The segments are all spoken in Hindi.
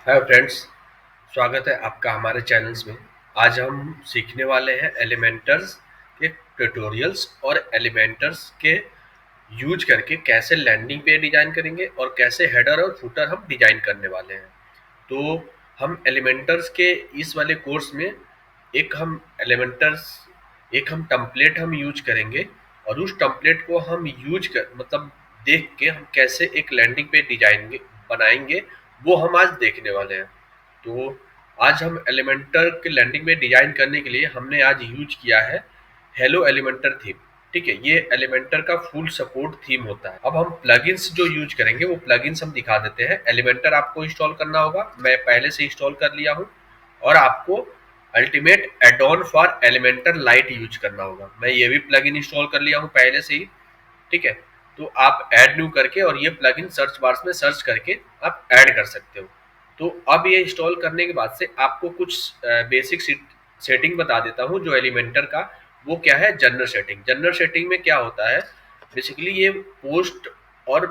हाय फ्रेंड्स, स्वागत है आपका हमारे चैनल्स में। आज हम सीखने वाले हैं एलिमेंटर्स के ट्यूटोरियल्स और एलिमेंटर्स के यूज करके कैसे लैंडिंग पेज डिजाइन करेंगे और कैसे हेडर और फुटर हम डिजाइन करने वाले हैं। तो हम एलिमेंटर्स के इस वाले कोर्स में एक हम एलिमेंटर्स एक हम टेम्पलेट हम यूज करेंगे और उस टेम्पलेट को हम यूज कर मतलब देख के हम कैसे एक लैंडिंग पेज डिजाइन बनाएंगे, वो हम आज देखने वाले हैं। तो आज हम एलिमेंटर के लैंडिंग में डिजाइन करने के लिए हमने आज यूज किया है हेलो एलिमेंटर थीम। ठीक है, ये एलिमेंटर का फुल सपोर्ट थीम होता है। अब हम प्लगइन्स जो यूज करेंगे वो प्लगइन्स हम दिखा देते हैं। एलिमेंटर आपको इंस्टॉल करना होगा, मैं पहले से इंस्टॉल कर लिया हूँ। और आपको ultimate add on for Elementor lite use करना होगा, मैं ये भी प्लगइन इंस्टॉल कर लिया हूँ पहले से ही। ठीक है, तो आप ऐड न्यू करके और ये प्लगइन सर्च बार्स में सर्च करके आप ऐड कर सकते हो। तो अब ये इंस्टॉल करने के बाद से आपको कुछ बेसिक सेटिंग बता देता हूँ जो एलिमेंटर का। वो क्या है? General setting. जनरल सेटिंग में क्या होता है, बेसिकली ये पोस्ट और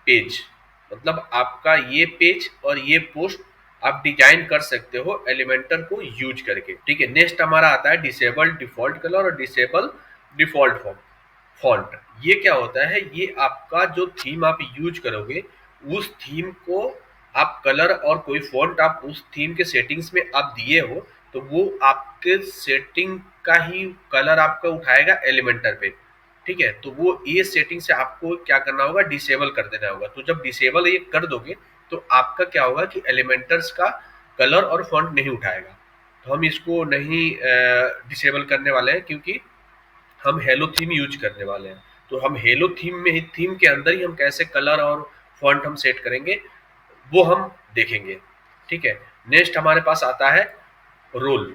पेज, मतलब आपका ये पेज और ये पोस्ट आप डिजाइन कर सकते हो एलिमेंटर को यूज करके। ठीक है, नेक्स्ट हमारा आता है डिसेबल डिफॉल्ट कलर और डिसेबल डिफॉल्ट फॉर्म फॉन्ट। ये क्या होता है? ये आपका जो थीम आप यूज करोगे उस थीम को आप कलर और कोई फॉन्ट आप उस थीम के सेटिंग्स में आप दिए हो, तो वो आपके सेटिंग का ही कलर आपका उठाएगा एलिमेंटर पे। ठीक है, तो वो ये सेटिंग से आपको क्या करना होगा, डिसेबल कर देना होगा। तो जब डिसेबल ये कर दोगे तो आपका क्या होगा कि एलिमेंटर्स का कलर और फॉन्ट नहीं उठाएगा। तो हम इसको नहीं डिसेबल करने वाले हैं, क्योंकि हम हेलो थीम यूज करने वाले हैं। तो हम हेलो थीम में ही, थीम के अंदर ही हम कैसे कलर और फॉन्ट हम सेट करेंगे वो हम देखेंगे। ठीक है, नेक्स्ट हमारे पास आता है रोल।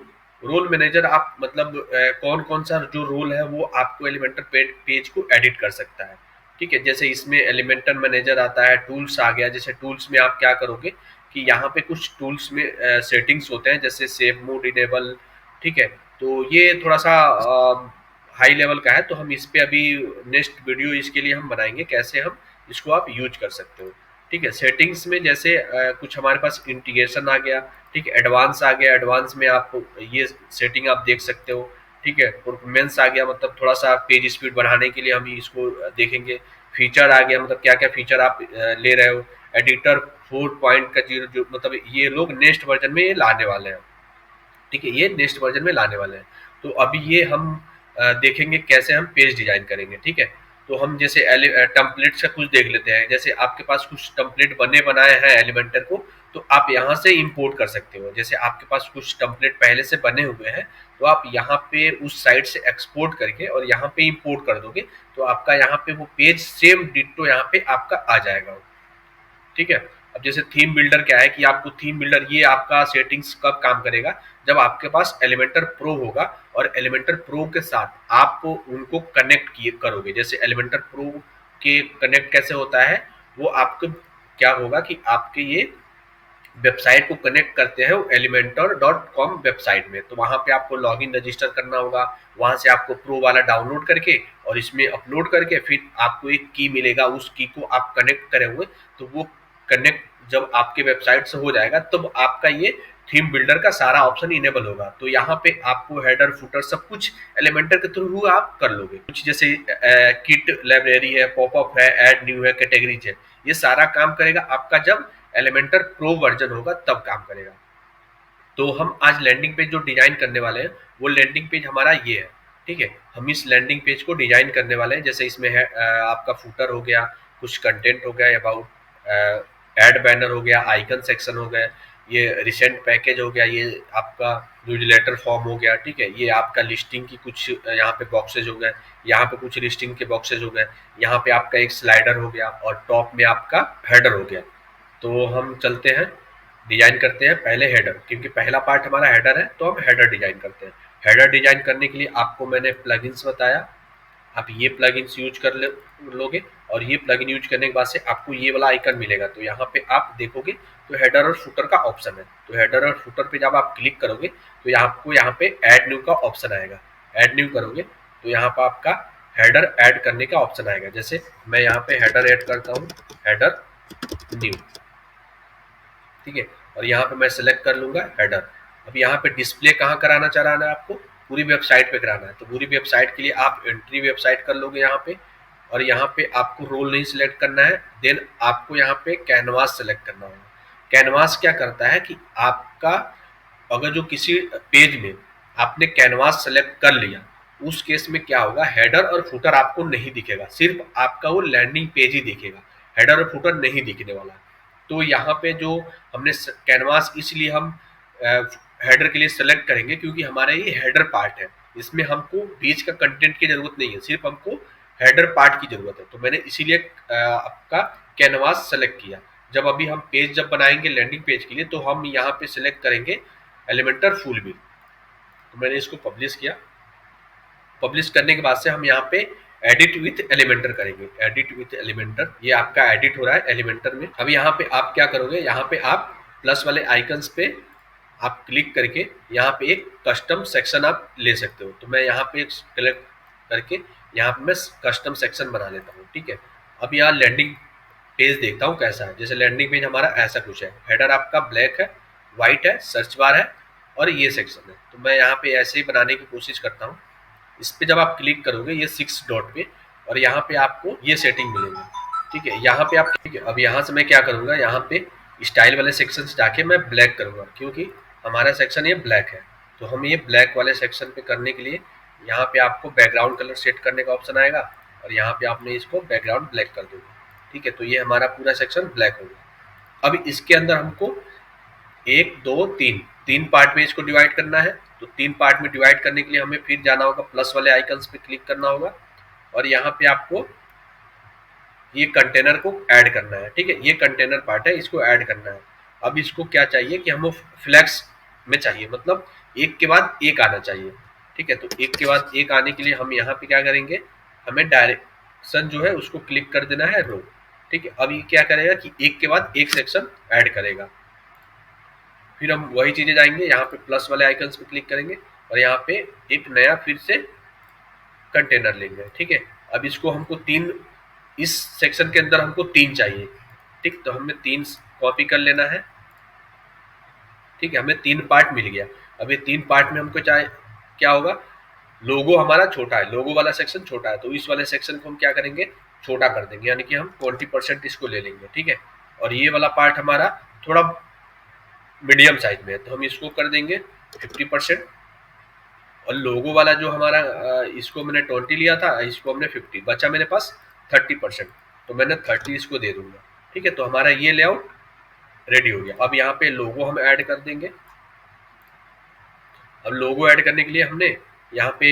रोल मैनेजर, आप मतलब कौन कौन सा जो रोल है वो आपको एलिमेंटर पेज को एडिट कर सकता है। ठीक है, जैसे इसमें एलिमेंटर मैनेजर आता है, टूल्स आ गया। जैसे टूल्स में आप क्या करोगे कि यहाँ पे कुछ टूल्स में सेटिंग्स होते हैं, जैसे सेव मोड इनेबल। ठीक है, तो ये थोड़ा सा हाई लेवल का है, तो हम इस पे अभी नेक्स्ट वीडियो इसके लिए हम बनाएंगे कैसे हम इसको आप यूज कर सकते हो। ठीक है, सेटिंग्स में जैसे कुछ हमारे पास इंटीग्रेशन आ गया। ठीक है, एडवांस आ गया, एडवांस में आप ये सेटिंग आप देख सकते हो। ठीक है, परफॉर्मेंस आ गया, मतलब थोड़ा सा पेज स्पीड बढ़ाने के लिए हम इसको देखेंगे। फीचर आ गया, मतलब क्या क्या फीचर आप ले रहे हो। एडिटर 4 का जीरो, जो मतलब ये लोग नेक्स्ट वर्जन में ये लाने वाले हैं। ठीक है, ये नेक्स्ट वर्जन में लाने वाले हैं। तो अभी ये हम देखेंगे कैसे हम पेज डिजाइन करेंगे। ठीक है, तो हम जैसे टेम्पलेट्स का कुछ देख लेते हैं। जैसे आपके पास कुछ टेम्पलेट बने बनाए हैं एलिमेंटर को, तो आप यहाँ से इंपोर्ट कर सकते हो। जैसे आपके पास कुछ टेम्पलेट पहले से बने हुए हैं, तो आप यहाँ पे उस साइट से एक्सपोर्ट करके और यहाँ पे इंपोर्ट कर दोगे, तो आपका यहाँ पे वो पेज सेम डिट्टो यहाँ पे आपका आ जाएगा। ठीक है, अब जैसे थीम बिल्डर क्या है कि आपको थीम बिल्डर, ये आपका सेटिंग्स कब काम करेगा, जब आपके पास एलिमेंटर प्रो होगा और एलिमेंटर प्रो के साथ आप उनको कनेक्ट किए करोगे। जैसे एलिमेंटर प्रो के कनेक्ट कैसे होता है, वो आपको क्या होगा कि आपके ये वेबसाइट को कनेक्ट करते हैं elementor.com वेबसाइट में। तो वहां पे आपको लॉगिन रजिस्टर करना होगा, वहां से आपको प्रो वाला डाउनलोड करके और इसमें अपलोड करके फिर आपको एक की मिलेगा, उस की को आप कनेक्ट करे हुए। तो वो कनेक्ट जब आपके वेबसाइट से हो जाएगा तब आपका ये थीम बिल्डर का सारा ऑप्शन इनेबल होगा। तो यहाँ पे आपको हेडर फुटर सब कुछ एलिमेंटर के थ्रू आप कर लोगे। कुछ जैसे किट लाइब्रेरी है, पॉपअप है, ऐड न्यू है, कैटेगरीज है, ये सारा काम करेगा आपका जब एलिमेंटर प्रो वर्जन होगा तब काम करेगा। तो हम आज लैंडिंग पेज जो डिजाइन करने वाले हैं वो लैंडिंग पेज हमारा ये है। ठीक है, हम इस लैंडिंग पेज को डिजाइन करने वाले हैं। जैसे इसमें है आपका फूटर हो गया, कुछ कंटेंट हो गया, अबाउट एड बैनर हो गया, आइकन सेक्शन हो गया, ये रिसेंट पैकेज हो गया, ये आपका न्यूज़लेटर फॉर्म हो गया। ठीक है, ये आपका लिस्टिंग की कुछ यहाँ पे बॉक्सेज हो गए, यहाँ पे कुछ लिस्टिंग के बॉक्सेज हो गए, यहाँ पे आपका एक स्लाइडर हो गया और टॉप में आपका हेडर हो गया। तो हम चलते हैं, डिजाइन करते हैं पहले हेडर, क्योंकि पहला पार्ट हमारा हेडर है, तो हम हेडर डिजाइन करते हैं। हेडर डिजाइन करने के लिए आपको मैंने प्लगइन्स बताया, आप ये प्लगइन्स यूज कर लोगे और ये प्लगइन यूज करने के बाद से आपको ये वाला आइकन मिलेगा। तो यहाँ पे आप देखोगे तो हेडर और फुटर का ऑप्शन है। तो हेडर और फुटर पे जब आप क्लिक करोगे तो आपको यहाँ पे ऐड न्यू का ऑप्शन आएगा। ऐड न्यू करोगे तो यहाँ पर आपका हेडर ऐड करने का ऑप्शन आएगा। जैसे मैं यहाँ पे हेडर ऐड करता हूँ, हेडर न्यू। ठीक है, और यहाँ पे मैं सेलेक्ट कर लूंगा हेडर। अब यहाँ पे डिस्प्ले कहाँ कराना चाह रहा है आपको, पूरी वेबसाइट पे कराना है, तो पूरी वेबसाइट के लिए आप एंट्री वेबसाइट कर लोगे यहाँ पे, और यहाँ पे आपको रोल नहीं सिलेक्ट करना है, देन आपको यहाँ पे कैनवास सेलेक्ट करना होगा। कैनवास क्या करता है कि आपका अगर जो किसी पेज में आपने कैनवास सेलेक्ट कर लिया, उस केस में क्या होगा, हेडर और फुटर आपको नहीं दिखेगा, सिर्फ आपका वो लैंडिंग पेज ही दिखेगा, हेडर और फुटर नहीं दिखने वाला। तो यहाँ पे जो हमने कैनवास इसलिए हम हेडर के लिए सेलेक्ट करेंगे क्योंकि हमारा ये हेडर पार्ट है, इसमें हमको बीच का कंटेंट की जरूरत नहीं है, सिर्फ हमको हेडर पार्ट की जरूरत है। तो मैंने इसीलिए आपका कैनवास सेलेक्ट किया। जब अभी हम पेज जब बनाएंगे लैंडिंग पेज के लिए, तो हम यहाँ पे सिलेक्ट करेंगे एलिमेंटर फुल व्यू। तो मैंने इसको पब्लिश किया। पब्लिश करने के बाद से हम यहाँ पे एडिट विथ एलिमेंटर करेंगे। एडिट विथ एलिमेंटर, ये आपका एडिट हो रहा है एलिमेंटर में। अब यहाँ पे आप क्या करोगे, यहाँ पे आप प्लस वाले आइकन्स पे आप क्लिक करके यहाँ पे एक कस्टम सेक्शन आप ले सकते हो। तो मैं यहाँ पे क्लिक करके यहाँ पे मैं कस्टम सेक्शन बना लेता हूँ। ठीक है, अब यहाँ लैंडिंग पेज देखता हूँ कैसा है। जैसे लैंडिंग पेज हमारा ऐसा कुछ है, हेडर आपका ब्लैक है, व्हाइट है, सर्च बार है और ये सेक्शन है। तो मैं यहाँ पे ऐसे ही बनाने की कोशिश करता हूँ। इस पे जब आप क्लिक करोगे ये 6 डॉट पे, और यहाँ पे आपको ये सेटिंग मिलेगी। ठीक है, यहाँ पे आप, ठीक है, अब यहाँ से मैं क्या करूँगा, यहाँ पे स्टाइल वाले सेक्शन से जाके मैं ब्लैक करूँगा, क्योंकि हमारा सेक्शन ये ब्लैक है। तो हम ये ब्लैक वाले सेक्शन पे करने के लिए यहाँ पे आपको बैकग्राउंड कलर सेट करने का ऑप्शन आएगा, और यहाँ पे आपने इसको बैकग्राउंड ब्लैक कर दोगे। ठीक है, तो ये हमारा पूरा सेक्शन ब्लैक हो गया। अब इसके अंदर हमको 1 2 3 तीन पार्ट में इसको डिवाइड करना है। तो 3 पार्ट में डिवाइड करने के लिए हमें फिर जाना होगा, प्लस वाले आइकन्स पे क्लिक करना होगा, और यहाँ पे आपको ये कंटेनर को ऐड करना है। ठीक है, ये कंटेनर पार्ट है, इसको ऐड करना है। अब इसको क्या चाहिए कि हमको फ्लैक्स में चाहिए, मतलब एक के बाद एक आना चाहिए। ठीक है, तो एक के बाद एक आने के लिए हम यहाँ पे क्या करेंगे, हमें डायरेक्शन जो है उसको क्लिक कर देना है रो। ठीक है, अब ये क्या करेगा कि एक के बाद एक सेक्शन ऐड करेगा। फिर हम वही चीजें जाएंगे, यहाँ पे प्लस वाले आइकन्स पे क्लिक करेंगे और यहाँ पे एक नया फिर से कंटेनर लेंगे। ठीक है, अब इसको हमको 3, इस सेक्शन के अंदर हमको 3 चाहिए। ठीक, तो हमें 3 कॉपी कर लेना है। ठीक है, हमें 3 पार्ट मिल गया। अब ये 3 पार्ट में हमको चाहे क्या होगा, लोगो हमारा छोटा है, लोगो वाला सेक्शन छोटा है, तो इस वाले सेक्शन को हम क्या करेंगे, छोटा कर देंगे, यानी कि हम 20% इसको ले लेंगे। ठीक है, और ये वाला पार्ट हमारा थोड़ा मीडियम साइज में है, तो हम इसको कर देंगे 50%। और लोगो वाला जो हमारा इसको मैंने 20 लिया था, इसको हमने 50, बचा मेरे पास 30%, तो मैंने 30 इसको दे दूंगा। ठीक है, तो हमारा ये लेआउट रेडी हो गया। अब यहाँ पे लोगो हम ऐड कर देंगे। अब लोगो ऐड करने के लिए हमने यहाँ पे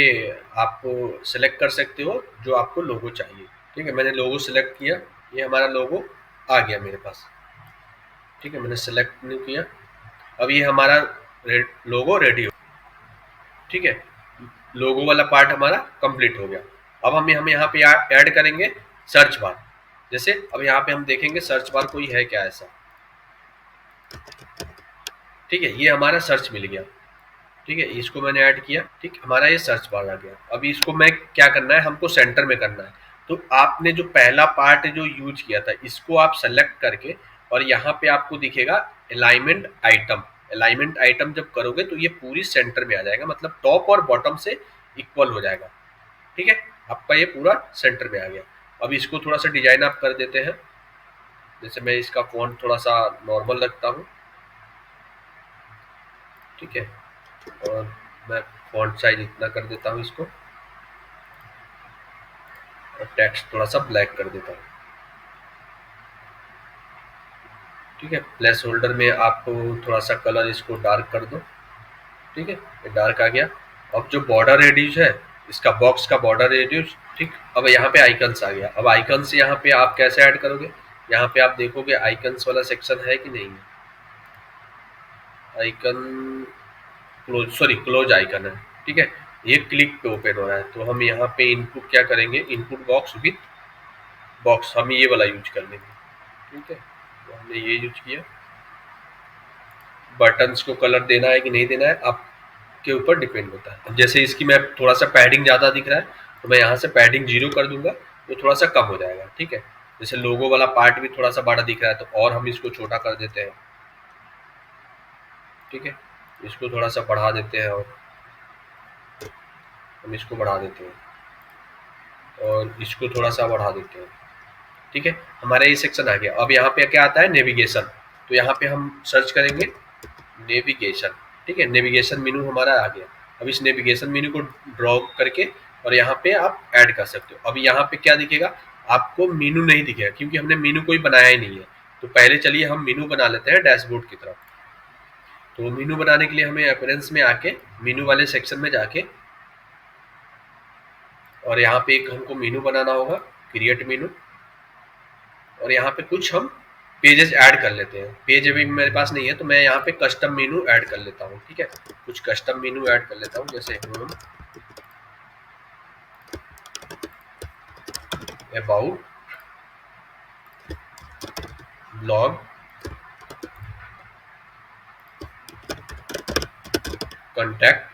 आप सेलेक्ट कर सकते हो जो आपको लोगो चाहिए। ठीक है, मैंने लोगो सेलेक्ट किया, ये हमारा लोगो आ गया मेरे पास। ठीक है, मैंने सेलेक्ट नहीं किया, अब ये हमारा लोगो रेडी हो। ठीक है, लोगो वाला पार्ट हमारा कंप्लीट हो गया। अब हम यहाँ पे ऐड करेंगे सर्च बार। जैसे अब यहाँ पे हम देखेंगे सर्च बार कोई है क्या ऐसा। ठीक है, ये हमारा सर्च मिल गया। ठीक है, इसको मैंने ऐड किया। ठीक, हमारा ये सर्च बार आ गया। अभी इसको मैं क्या करना है, हमको सेंटर में करना है। तो आपने जो पहला पार्ट जो यूज किया था, इसको आप सेलेक्ट करके, और यहाँ पे आपको दिखेगा अलाइनमेंट आइटम। अलाइनमेंट आइटम जब करोगे तो ये पूरी सेंटर में आ जाएगा, मतलब टॉप और बॉटम से इक्वल हो जाएगा। ठीक है, आपका ये पूरा सेंटर में आ गया। अब इसको थोड़ा सा डिजाइन आप कर देते हैं। जैसे मैं इसका फॉन्ट थोड़ा सा नॉर्मल रखता हूँ। ठीक है, और मैं फॉन्ट साइज इतना कर देता हूँ इसको, और टेक्स्ट थोड़ा सा ब्लैक कर देता हूँ। ठीक है, प्लेस होल्डर में आप थोड़ा सा कलर इसको डार्क कर दो। ठीक है, ये डार्क आ गया। अब जो बॉर्डर रेडियस है, इसका बॉक्स का बॉर्डर रेडियस। ठीक, अब यहाँ पे आइकन्स आ गया। अब आइकन्स यहाँ पे आप कैसे ऐड करोगे, यहाँ पे आप देखोगे आइकन्स वाला सेक्शन है कि नहीं है। आइकन क्लोज आइकन है। ठीक है, ये क्लिक पे ओपन हो रहा है, तो हम यहाँ पे इनपुट क्या करेंगे, इनपुट बॉक्स विथ बॉक्स, हम ये वाला यूज कर लेंगे। ठीक है, तो हमने ये यूज किया। बटन्स को कलर देना है कि नहीं देना है आपके ऊपर डिपेंड होता है। अब जैसे इसकी मैं थोड़ा सा पैडिंग ज़्यादा दिख रहा है, तो मैं यहाँ से पैडिंग 0 कर दूंगा, तो थोड़ा सा कम हो जाएगा। ठीक है, जैसे लोगो वाला पार्ट भी थोड़ा सा बड़ा दिख रहा है, तो और हम इसको छोटा कर देते हैं। ठीक है, इसको थोड़ा सा बढ़ा देते हैं और हम इसको बढ़ा देते हैं और इसको थोड़ा सा बढ़ा देते हैं। ठीक है, हमारा ये सेक्शन आ गया। अब यहाँ पे क्या आता है, नेविगेशन। तो यहाँ पे हम सर्च करेंगे नेविगेशन। ठीक है, नेविगेशन मेनू हमारा आ गया। अब इस नेविगेशन मेनू को ड्रॉ करके और यहाँ पे आप ऐड कर सकते हो। अब यहाँ पे क्या दिखेगा, आपको मेनू नहीं दिखेगा क्योंकि हमने मेनू कोई बनाया ही नहीं है। तो पहले चलिए हम मेनू बना लेते हैं डैशबोर्ड की तरफ। तो मेनू बनाने के लिए हमें अपीयरेंस में आके मेनू वाले सेक्शन में जाके और यहाँ पे एक हमको मेनू बनाना होगा, क्रिएट मेनू। और यहाँ पे कुछ हम पेजेस ऐड कर लेते हैं। पेज अभी मेरे पास नहीं है तो मैं यहाँ पे कस्टम मेनू ऐड कर लेता हूँ। ठीक है, कुछ कस्टम मेनू ऐड कर लेता हूँ, जैसे होम, अबाउट, ब्लॉग, कॉन्टैक्ट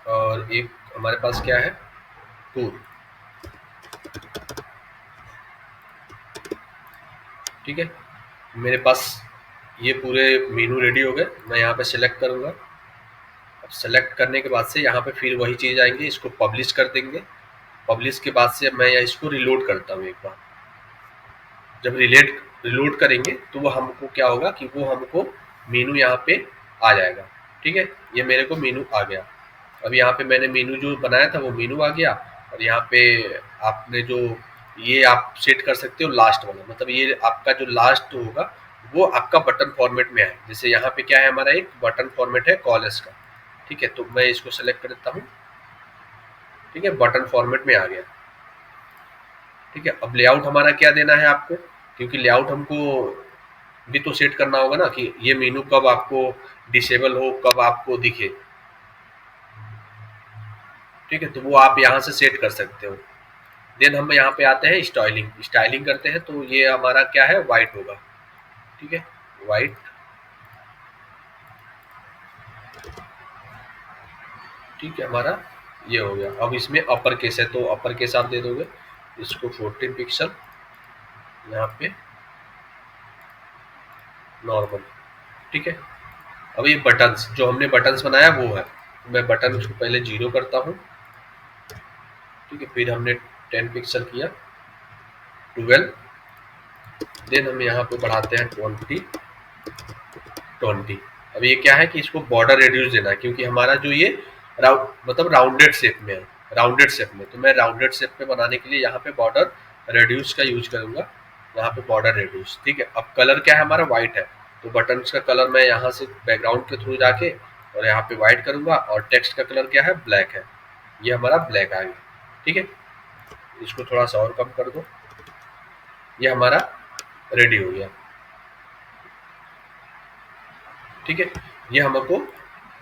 और एक हमारे पास क्या है, टूर। ठीक है, मेरे पास ये पूरे मेनू रेडी हो गए। मैं यहाँ पे सिलेक्ट करूँगा। अब सेलेक्ट करने के बाद से यहाँ पे फिर वही चीज़ आएंगे, इसको पब्लिश कर देंगे। पब्लिश के बाद से मैं इसको रिलोड करता हूँ एक बार। जब रिलोड करेंगे तो वो हमको क्या होगा कि वो हमको मेनू यहाँ पे आ जाएगा। ठीक है, ये मेरे को मेनू आ गया। अब यहाँ पे मैंने मेनू जो बनाया था वो मेनू आ गया। और यहाँ पे आपने जो ये आप सेट कर सकते हो लास्ट वाला, मतलब ये आपका जो लास्ट होगा वो आपका बटन फॉर्मेट में है। जैसे यहाँ पे क्या है, हमारा एक बटन फॉर्मेट है कॉलेज का। ठीक है, तो मैं इसको सेलेक्ट कर देता हूँ। ठीक है, बटन फॉर्मेट में आ गया। ठीक है, अब लेआउट हमारा क्या देना है आपको, क्योंकि लेआउट हमको भी तो सेट करना होगा ना कि ये मेनू कब आपको डिसेबल हो, कब आपको दिखे। ठीक है, तो वो आप यहाँ से सेट कर सकते हो। देन हम यहाँ पे आते हैं स्टाइलिंग। स्टाइलिंग करते हैं तो ये हमारा क्या है, वाइट होगा। ठीक है, वाइट। ठीक है, हमारा ये हो गया। अब इसमें अपर केस है तो अपर केस आप दे दोगे, इसको 14 पिक्सल, यहाँ पे नॉर्मल। ठीक है, अब ये बटन्स जो हमने बटन्स बनाया वो है, मैं बटन उसको पहले 0 करता हूँ। ठीक है, फिर हमने 10 पिक्सल किया, 12। देन हम यहाँ पे बढ़ाते हैं 20। अब ये क्या है कि इसको बॉर्डर रेड्यूस देना है क्योंकि हमारा जो ये मतलब राउंडेड शेप में है, राउंडेड शेप में। तो मैं राउंडेड शेप में बनाने के लिए यहाँ पे बॉर्डर रेड्यूस का यूज करूंगा, यहाँ पे बॉर्डर रेड्यूस। ठीक है, अब कलर क्या है, हमारा व्हाइट है। तो बटन्स का कलर मैं यहाँ से बैकग्राउंड के थ्रू जाके और यहाँ पे व्हाइट करूंगा और टेक्स्ट का कलर क्या है, ब्लैक है। ये हमारा ब्लैक आ गया। ठीक है, इसको थोड़ा सा और कम कर दो, ये हमारा रेडी हो गया। ठीक है, ये हमको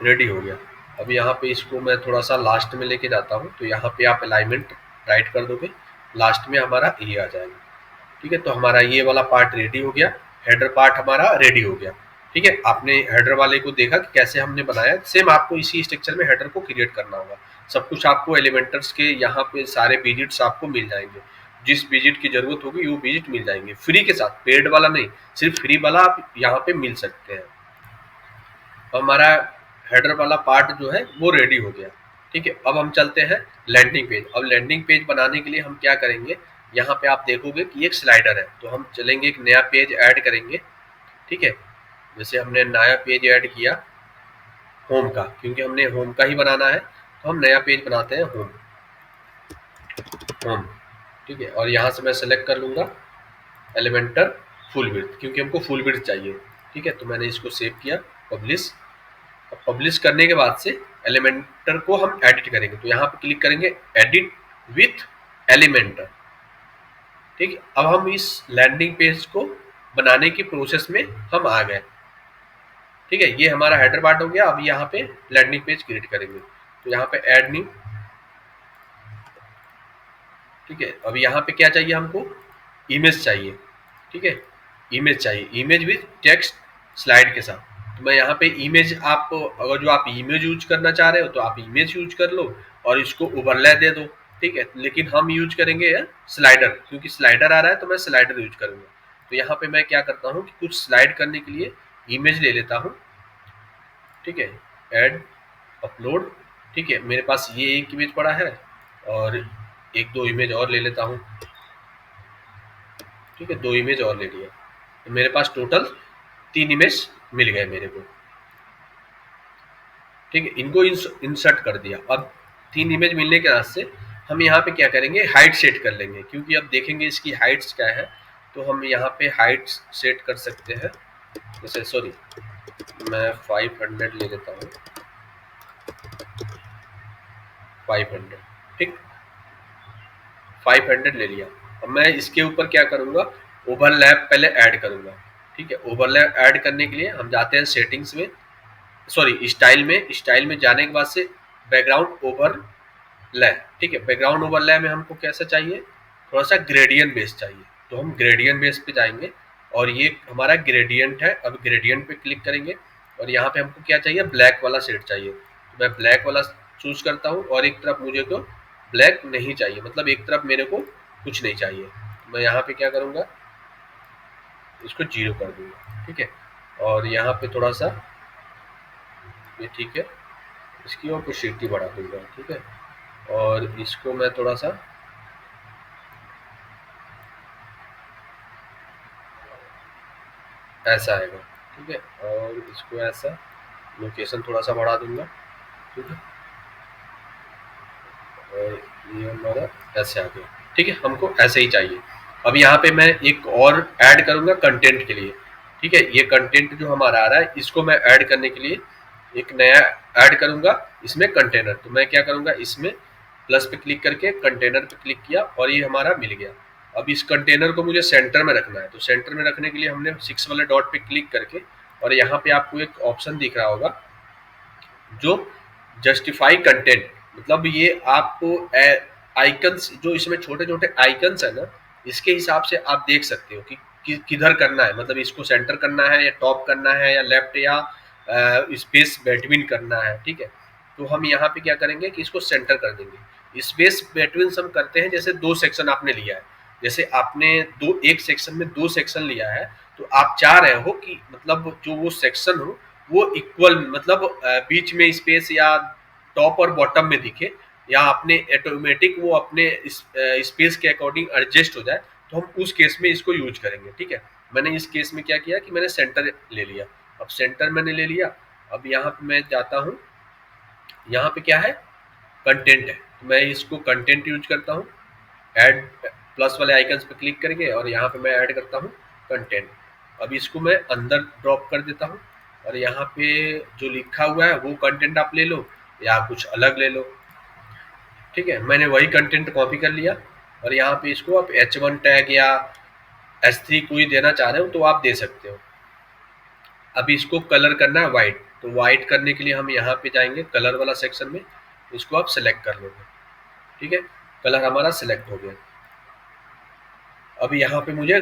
रेडी हो गया। अब यहाँ पे इसको मैं थोड़ा सा लास्ट में लेके जाता हूँ, तो यहाँ पे आप अलाइनमेंट राइट कर दोगे, लास्ट में हमारा ये आ जाएगा। ठीक है, तो हमारा ये वाला पार्ट रेडी हो गया, हेडर पार्ट हमारा रेडी हो गया। ठीक है, आपने हेडर वाले को देखा कि कैसे हमने बनाया, सेम आपको इसी स्ट्रक्चर में हेडर को क्रिएट करना होगा। सब कुछ आपको एलिमेंटर्स के यहाँ पे सारे विजिट्स आपको मिल जाएंगे। जिस विजिट की जरूरत होगी वो विजिट मिल जाएंगे फ्री के साथ, पेड वाला नहीं, सिर्फ फ्री वाला आप यहाँ पे मिल सकते हैं। हमारा हेडर वाला पार्ट जो है वो रेडी हो गया। ठीक है, अब हम चलते हैं लैंडिंग पेज। अब लैंडिंग पेज बनाने के लिए हम क्या करेंगे, यहाँ पे आप देखोगे कि एक स्लाइडर है, तो हम चलेंगे एक नया पेज ऐड करेंगे। ठीक है, जैसे हमने नया पेज ऐड किया होम का, क्योंकि हमने होम का ही बनाना है, तो हम नया पेज बनाते हैं होम। होम। ठीक है, और यहाँ से मैं सेलेक्ट कर लूँगा एलिमेंटर फुल विड्थ, क्योंकि हमको फुल विड्थ चाहिए। ठीक है, तो मैंने इसको सेव किया, पब्लिश। पब्लिश करने के बाद से एलिमेंटर को हम एडिट करेंगे, तो यहाँ पे क्लिक करेंगे एडिट विथ एलिमेंटर। ठीक है, अब हम इस लैंडिंग पेज को बनाने की प्रोसेस में हम आ गए। ठीक है, ये हमारा हेडर पार्ट हो गया। अब यहाँ पे लैंडिंग पेज क्रिएट करेंगे, तो यहाँ पे ऐड न्यू। ठीक है, अब यहाँ पे क्या चाहिए हमको, इमेज चाहिए। ठीक है, इमेज चाहिए, इमेज विथ टेक्स्ट स्लाइड के साथ। तो मैं यहाँ पे इमेज, आप अगर जो आप इमेज यूज करना चाह रहे हो तो आप इमेज यूज कर लो और इसको ओवरले दे दो। ठीक है, लेकिन हम यूज करेंगे स्लाइडर, क्योंकि स्लाइडर आ रहा है तो मैं स्लाइडर यूज करूंगा। तो यहाँ पे मैं क्या करता हूँ कि कुछ स्लाइड करने के लिए इमेज ले लेता हूँ, ठीक है, ऐड अपलोड, ठीक है, मेरे पास ये एक इमेज पड़ा है और एक दो इमेज और ले लेता हूँ, ठीक है, दो इमेज और ले लिया, तो मेरे पास टोटल 3 इमेज मिल गए मेरे को, ठीक है, इनको इंसर्ट कर दिया। अब 3 इमेज मिलने के बाद से हम यहाँ पे क्या करेंगे, हाइट सेट कर लेंगे, क्योंकि अब देखेंगे इसकी हाइट्स क्या है, तो हम यहाँ पे हाइट सेट कर सकते हैं, जैसे सॉरी मैं 500 ले लेता हूँ, 500, ठीक, 500 ले लिया। अब मैं इसके ऊपर क्या करूँगा, ओवरलैप पहले ऐड करूँगा, ठीक है, ओवरलैप ऐड करने के लिए हम जाते हैं सेटिंग्स में, सॉरी स्टाइल में जाने के बाद से बैकग्राउंड ओवरले, ठीक है, बैकग्राउंड ओवरले में हमको कैसा चाहिए, थोड़ा सा ग्रेडियंट बेस चाहिए, तो हम ग्रेडियंट बेस पे जाएंगे और ये हमारा ग्रेडियंट है। अब ग्रेडियंट पे क्लिक करेंगे और यहाँ पे हमको क्या चाहिए, ब्लैक वाला शेड चाहिए, तो मैं ब्लैक वाला चूज करता हूँ और एक तरफ मुझे को ब्लैक नहीं चाहिए, मतलब एक तरफ मेरे को कुछ नहीं चाहिए, मैं यहाँ पे क्या करूँगा, इसको 0 कर दूंगा, ठीक है, और यहाँ पे थोड़ा सा ये ठीक है, इसकी ऑपोसिटी बढ़ा दूंगा, ठीक है, और इसको मैं थोड़ा सा ऐसा आएगा, ठीक है, और इसको ऐसा लोकेशन थोड़ा सा बढ़ा दूंगा, ठीक है, और ये हमारा ऐसे आ गया, ठीक है, हमको ऐसे ही चाहिए। अब यहाँ पे मैं एक और ऐड करूंगा कंटेंट के लिए, ठीक है, ये कंटेंट जो हमारा आ रहा है इसको मैं ऐड करने के लिए एक नया ऐड करूंगा, इसमें कंटेनर, तो मैं क्या करूंगा, इसमें प्लस पे क्लिक करके कंटेनर पे क्लिक किया और ये हमारा मिल गया। अब इस कंटेनर को मुझे सेंटर में रखना है, तो सेंटर में रखने के लिए हमने 6 वाले डॉट पे क्लिक करके, और यहाँ पे आपको एक ऑप्शन दिख रहा होगा जो जस्टिफाई कंटेंट, मतलब ये आपको आइकन्स, जो इसमें छोटे छोटे आइकन्स है ना, इसके हिसाब से आप देख सकते हो कि किधर करना है, मतलब इसको सेंटर करना है या टॉप करना है या लेफ्ट या स्पेस बिटवीन करना है, ठीक है, तो हम यहाँ पे क्या करेंगे कि इसको सेंटर कर देंगे। स्पेस बिटवीन हम करते हैं, जैसे 2 सेक्शन आपने लिया है, जैसे आपने एक सेक्शन में 2 सेक्शन लिया है, तो आप चाह रहे हो कि मतलब जो वो सेक्शन हो वो इक्वल, मतलब बीच में स्पेस या टॉप और बॉटम में दिखे, या अपने ऑटोमेटिक वो अपने स्पेस के अकॉर्डिंग एडजस्ट हो जाए, तो हम उस केस में इसको यूज करेंगे, ठीक है। मैंने इस केस में क्या किया कि मैंने सेंटर ले लिया। अब सेंटर मैंने ले लिया, अब यहाँ पे मैं जाता हूँ, यहाँ पे क्या है, कंटेंट है, तो मैं इसको कंटेंट यूज करता हूँ, ऐड प्लस वाले आइकन्स पे क्लिक करके, और यहाँ पे मैं ऐड करता हूँ कंटेंट। अब इसको मैं अंदर ड्रॉप कर देता हूँ, और यहाँ पे जो लिखा हुआ है वो कंटेंट आप ले लो या कुछ अलग ले लो, ठीक है, मैंने वही कंटेंट कॉपी कर लिया, और यहाँ पे इसको आप H1 टैग या H3 कोई देना चाह रहे हो तो आप दे सकते हो। अब इसको कलर करना है वाइट, तो वाइट करने के लिए हम यहाँ पे जाएंगे कलर वाला सेक्शन में, इसको आप सेलेक्ट कर लोगे, ठीक है, कलर हमारा सेलेक्ट हो गया। अब यहाँ पे मुझे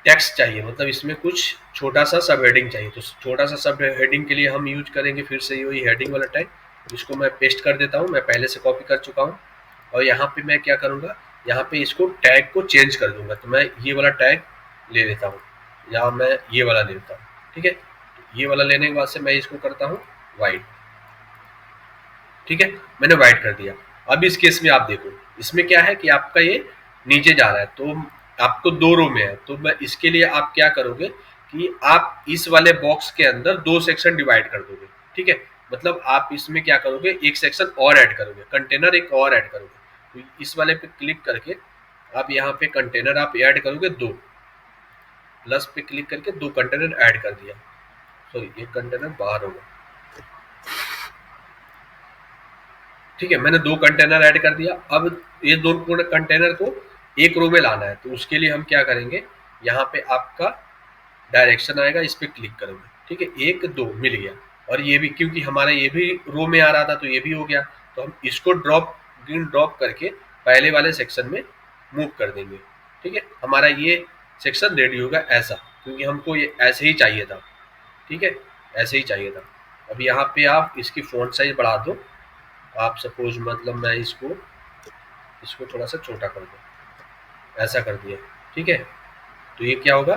टेक्स्ट चाहिए, मतलब इसमें कुछ छोटा सा सब हेडिंग चाहिए, तो छोटा सा सब हेडिंग के लिए हम यूज करेंगे फिर से वही हेडिंग वाला टैग, इसको मैं पेस्ट कर देता हूँ, मैं पहले से कॉपी कर चुका हूँ, और यहाँ पे मैं क्या करूँगा, यहाँ पे इसको टैग को चेंज कर दूंगा, तो मैं ये वाला टैग ले लेता हूँ, यहाँ मैं ये वाला ले लेता हूँ, ठीक है, ये वाला लेने के बाद से मैं इसको करता हूँ वाइट, ठीक है, मैंने वाइट कर दिया। अब इस केस में आप देखो, इसमें क्या है कि आपका ये नीचे जा रहा है, तो आपको 2 रो में है, तो मैं इसके लिए आप क्या करोगे कि आप इस वाले बॉक्स के अंदर 2 सेक्शन डिवाइड कर दोगे, ठीक है, मतलब आप इसमें क्या करोगे, एक सेक्शन और ऐड करोगे, कंटेनर एक और ऐड करोगे, तो इस वाले पे क्लिक करके आप यहाँ पे कंटेनर आप ऐड करोगे 2, प्लस पे क्लिक करके 2 कंटेनर ऐड कर दिया, सॉरी एक कंटेनर बाहर होगा, ठीक है, मैंने 2 कंटेनर ऐड कर दिया। अब ये 2 कंटेनर को एक रो में लाना है, तो उसके लिए हम क्या करेंगे, यहाँ पे आपका डायरेक्शन आएगा, इस पे क्लिक करोगे, ठीक है, 1 2 मिल गया, और ये भी क्योंकि हमारा ये भी रो में आ रहा था तो ये भी हो गया, तो हम इसको ग्रीन ड्रॉप करके पहले वाले सेक्शन में मूव कर देंगे, ठीक है, हमारा ये सेक्शन रेडी होगा ऐसा, क्योंकि हमको ये ऐसे ही चाहिए था, ठीक है, ऐसे ही चाहिए था। अब यहाँ पे आप इसकी फ़ॉन्ट साइज बढ़ा दो, आप सपोज मतलब मैं इसको इसको थोड़ा सा छोटा कर दूँ, ऐसा कर दिया, ठीक है, तो ये क्या होगा,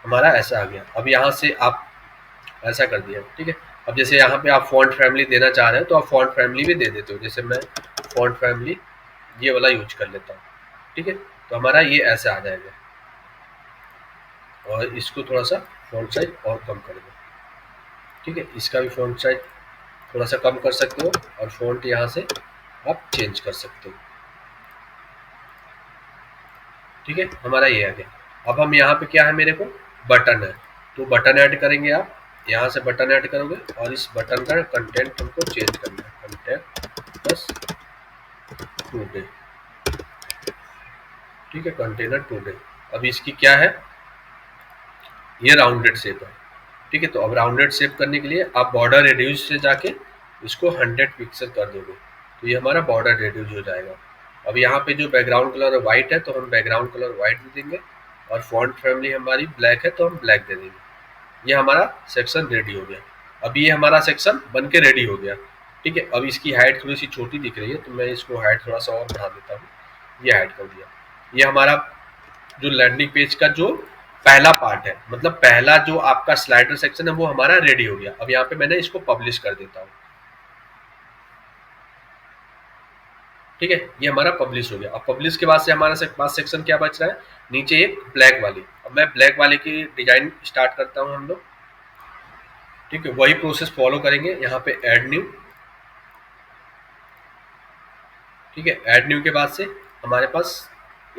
हमारा ऐसा आ गया। अब यहाँ से आप ऐसा कर दिया, ठीक है। अब जैसे यहाँ पे आप फॉन्ट फैमिली देना चाह रहे हो तो आप फॉन्ट फैमिली भी दे देते हो, जैसे मैं फॉन्ट फैमिली ये वाला यूज कर लेता हूँ, ठीक है। तो हमारा ये ऐसा आ जाएगा, और इसको थोड़ा सा फॉन्ट साइज और कम कर दो, ठीक है। इसका भी फॉन्ट साइज थोड़ा सा कम कर सकते हो, और फॉन्ट यहाँ से आप चेंज कर सकते हो, ठीक है। हमारा ये आ गया। अब हम यहाँ पे क्या है, मेरे को बटन है, तो बटन ऐड करेंगे। आप यहाँ से बटन ऐड करोगे, और इस बटन का कंटेंट हमको चेंज करना है, कंटेंट बस टुडे, ठीक है, कंटेनर टुडे। अब इसकी क्या है, ये राउंडेड शेप है, ठीक है। तो अब राउंडेड शेप करने के लिए आप बॉर्डर रेड्यूस से जाके इसको 100 पिक्सल कर दोगे, तो ये हमारा बॉर्डर रेड्यूस हो जाएगा। अब यहाँ पे जो बैकग्राउंड कलर व्हाइट है, तो हम बैकग्राउंड कलर व्हाइट दे देंगे, और फॉन्ट फैमिली हमारी ब्लैक है, तो हम ब्लैक दे देंगे। ये हमारा सेक्शन रेडी हो गया। अब ये हमारा सेक्शन बन के रेडी हो गया, ठीक है। अब इसकी हाइट थोड़ी सी छोटी दिख रही है, तो मैं इसको हाइट थोड़ा सा और बढ़ा देता हूँ, ये हाइट कर दिया। ये हमारा जो लैंडिंग पेज का जो पहला पार्ट है, मतलब पहला जो आपका स्लाइडर सेक्शन है, वो हमारा रेडी हो गया। अब यहाँ पे मैंने इसको पब्लिश कर देता हूँ, ठीक है। ये हमारा पब्लिश हो गया। अब पब्लिश के बाद से हमारा पास सेक्शन क्या बच रहा है, नीचे एक ब्लैक वाली। अब मैं ब्लैक वाले की डिजाइन स्टार्ट करता हूँ हम लोग, ठीक है। वही प्रोसेस फॉलो करेंगे। यहाँ पे ऐड न्यू, ठीक है। ऐड न्यू के बाद से हमारे पास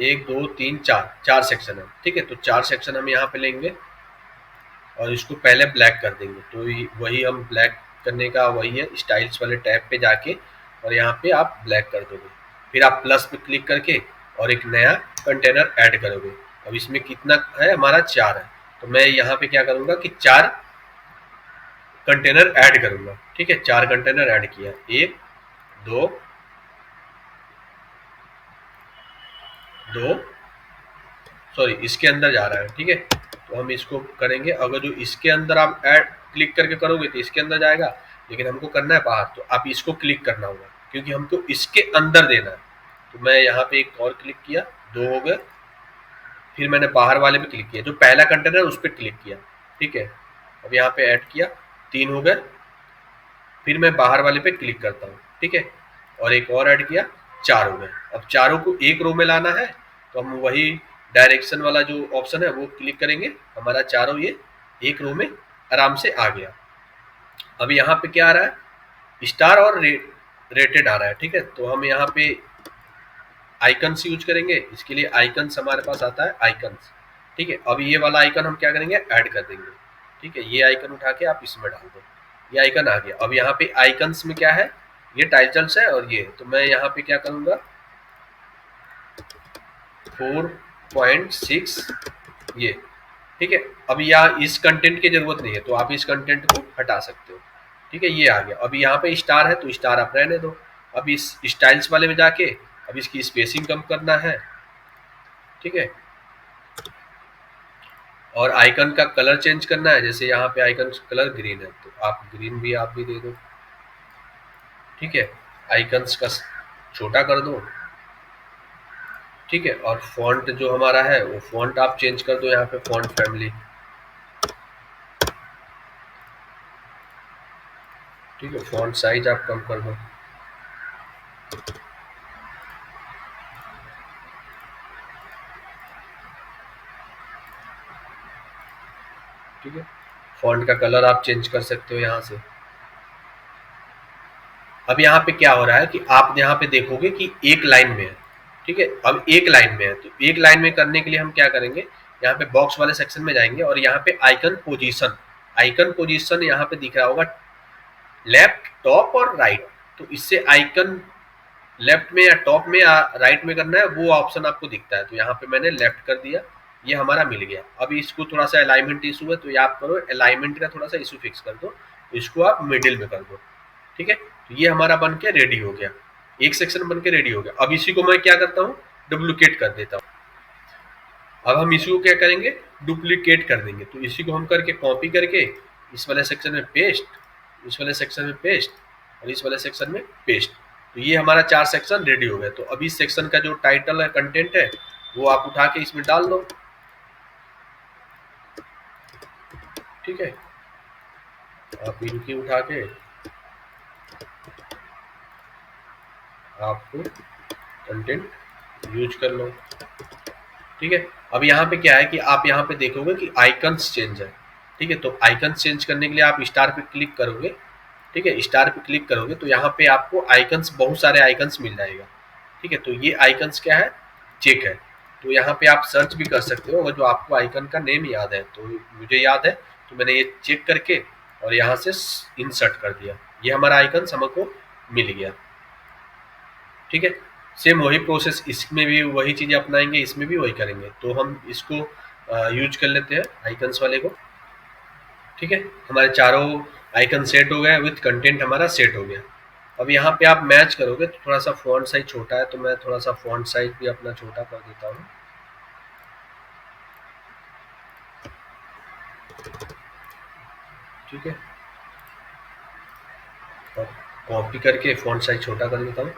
1 2 3 4 सेक्शन है, ठीक है। तो 4 सेक्शन हम यहाँ पे लेंगे, और इसको पहले ब्लैक कर देंगे। तो वही हम ब्लैक करने का वही है, स्टाइल्स वाले टैब पे जाके, और यहाँ पे आप ब्लैक कर दोगे। फिर आप प्लस पे क्लिक करके और एक नया कंटेनर ऐड करोगे। अब इसमें कितना है, हमारा 4 है, तो मैं यहाँ पे क्या करूँगा कि 4 कंटेनर ऐड करूँगा, ठीक है। 4 कंटेनर ऐड किया, 1 2 2, सॉरी इसके अंदर जा रहा है, ठीक है। तो हम इसको करेंगे, अगर जो इसके अंदर आप ऐड क्लिक करके करोगे तो इसके अंदर जाएगा, लेकिन हमको करना है बाहर, तो आप इसको क्लिक करना होगा, क्योंकि हमको इसके अंदर देना है। तो मैं यहाँ पे एक और क्लिक किया, 2 हो गए। फिर मैंने बाहर वाले पे क्लिक किया, जो पहला कंटेनर उस पर क्लिक किया, ठीक है। अब यहाँ पे ऐड किया, 3 हो गए। फिर मैं बाहर वाले पे क्लिक करता हूँ, ठीक है, और एक और ऐड किया, 4 हो गए। अब चारों को एक रो में लाना है, तो हम वही डायरेक्शन वाला जो ऑप्शन है वो क्लिक करेंगे, हमारा चारों ये एक रो में आराम से आ गया। अब यहाँ पे क्या आ रहा है, स्टार और रेटेड आ रहा है, ठीक है। तो हम यहाँ पे आइकन्स यूज करेंगे। इसके लिए आइकन्स हमारे पास आता है, आइकन्स, ठीक है। अब ये वाला आइकन हम क्या करेंगे, ऐड कर देंगे, ठीक है। ये आइकन उठा के आप इसमें डाल दो, ये आइकन आ गया। अब यहाँ पे आइकन्स में क्या है, ये टाइटल्स है, और ये तो मैं यहाँ पे क्या करूँगा, 4.6 ये, ठीक है। अब यहाँ इस कंटेंट की जरूरत नहीं है, तो आप इस कंटेंट को हटा सकते हो, ठीक है। ये आ गया। अब यहाँ पे स्टार है, तो स्टार आप रहने दो। अब इस स्टाइल्स वाले में जाके अब इसकी स्पेसिंग कम करना है, ठीक है। और आइकन का कलर चेंज करना है, जैसे यहाँ पे आइकन कलर ग्रीन है, तो आप ग्रीन भी आप भी दे दो, ठीक है। आइकन्स का छोटा कर दो, ठीक है। और फॉन्ट जो हमारा है वो फॉन्ट आप चेंज कर दो, यहाँ पे फॉन्ट फैमिली, ठीक है। फॉन्ट साइज आप कम कर दो, ठीक है। फॉन्ट का कलर आप चेंज कर सकते हो यहाँ से। अब यहाँ पे क्या हो रहा है कि आप यहाँ पे देखोगे कि एक लाइन में है, ठीक है। अब एक लाइन में है, तो एक लाइन में करने के लिए हम क्या करेंगे, यहाँ पे बॉक्स वाले सेक्शन में जाएंगे, और यहाँ पे आइकन पोजीशन यहाँ पे दिख रहा होगा, लेफ्ट, टॉप और राइट। तो इससे आइकन लेफ्ट में या टॉप में या राइट में करना है, वो ऑप्शन आपको दिखता है। तो यहाँ पे मैंने लेफ्ट कर दिया, ये हमारा मिल गया। अभी इसको थोड़ा सा अलाइनमेंट इशू है, तो ये आप करो, अलाइनमेंट का थोड़ा सा इशू फिक्स कर दो, इसको आप मिडिल में कर दो, ठीक है। तो ये हमारा बन के रेडी हो गया, एक सेक्शन बन के रेडी हो गया। अब इसी को मैं क्या करता हूँ, डुप्लीकेट कर देता हूँ। अब हम इसी को क्या करेंगे, डुप्लीकेट कर देंगे। तो इसी को हम करके कॉपी करके इस वाले सेक्शन में पेस्ट, इस वाले सेक्शन में पेस्ट, और इस वाले सेक्शन में पेस्ट। तो ये हमारा 4 सेक्शन रेडी हो गए। तो अभी इस सेक्शन का जो टाइटल है, कंटेंट है, वो आप उठा के इसमें डाल दो, ठीक है, आप इनकी उठा के आपको कंटेंट यूज कर लो। ठीक है, अब यहाँ पे क्या है कि आप यहाँ पे देखोगे कि आइकन्स चेंज है। ठीक है, तो आइकन्स चेंज करने के लिए आप स्टार पे क्लिक करोगे। ठीक है, स्टार पे क्लिक करोगे तो यहाँ पे आपको आइकन्स, बहुत सारे आइकन्स मिल जाएगा। ठीक है, तो ये आइकन्स क्या है, चेक है। तो यहाँ पे आप सर्च भी कर सकते हो, अगर जो आपको आइकन का नेम याद है। तो मुझे याद है, तो मैंने ये चेक करके और यहाँ से इंसर्ट कर दिया, ये हमारा आइकन हमको मिल गया। ठीक है, सेम वही प्रोसेस इसमें भी वही चीज़ें अपनाएंगे, इसमें भी वही करेंगे। तो हम इसको यूज कर लेते हैं आइकन्स वाले को। ठीक है, हमारे चारों आइकन सेट हो गया, विथ कंटेंट हमारा सेट हो गया। अब यहाँ पे आप मैच करोगे तो थोड़ा सा फॉन्ट साइज छोटा है, तो मैं थोड़ा सा फॉन्ट साइज भी अपना छोटा कर देता हूँ। ठीक है, कॉपी करके फॉन्ट साइज छोटा कर देता हूँ।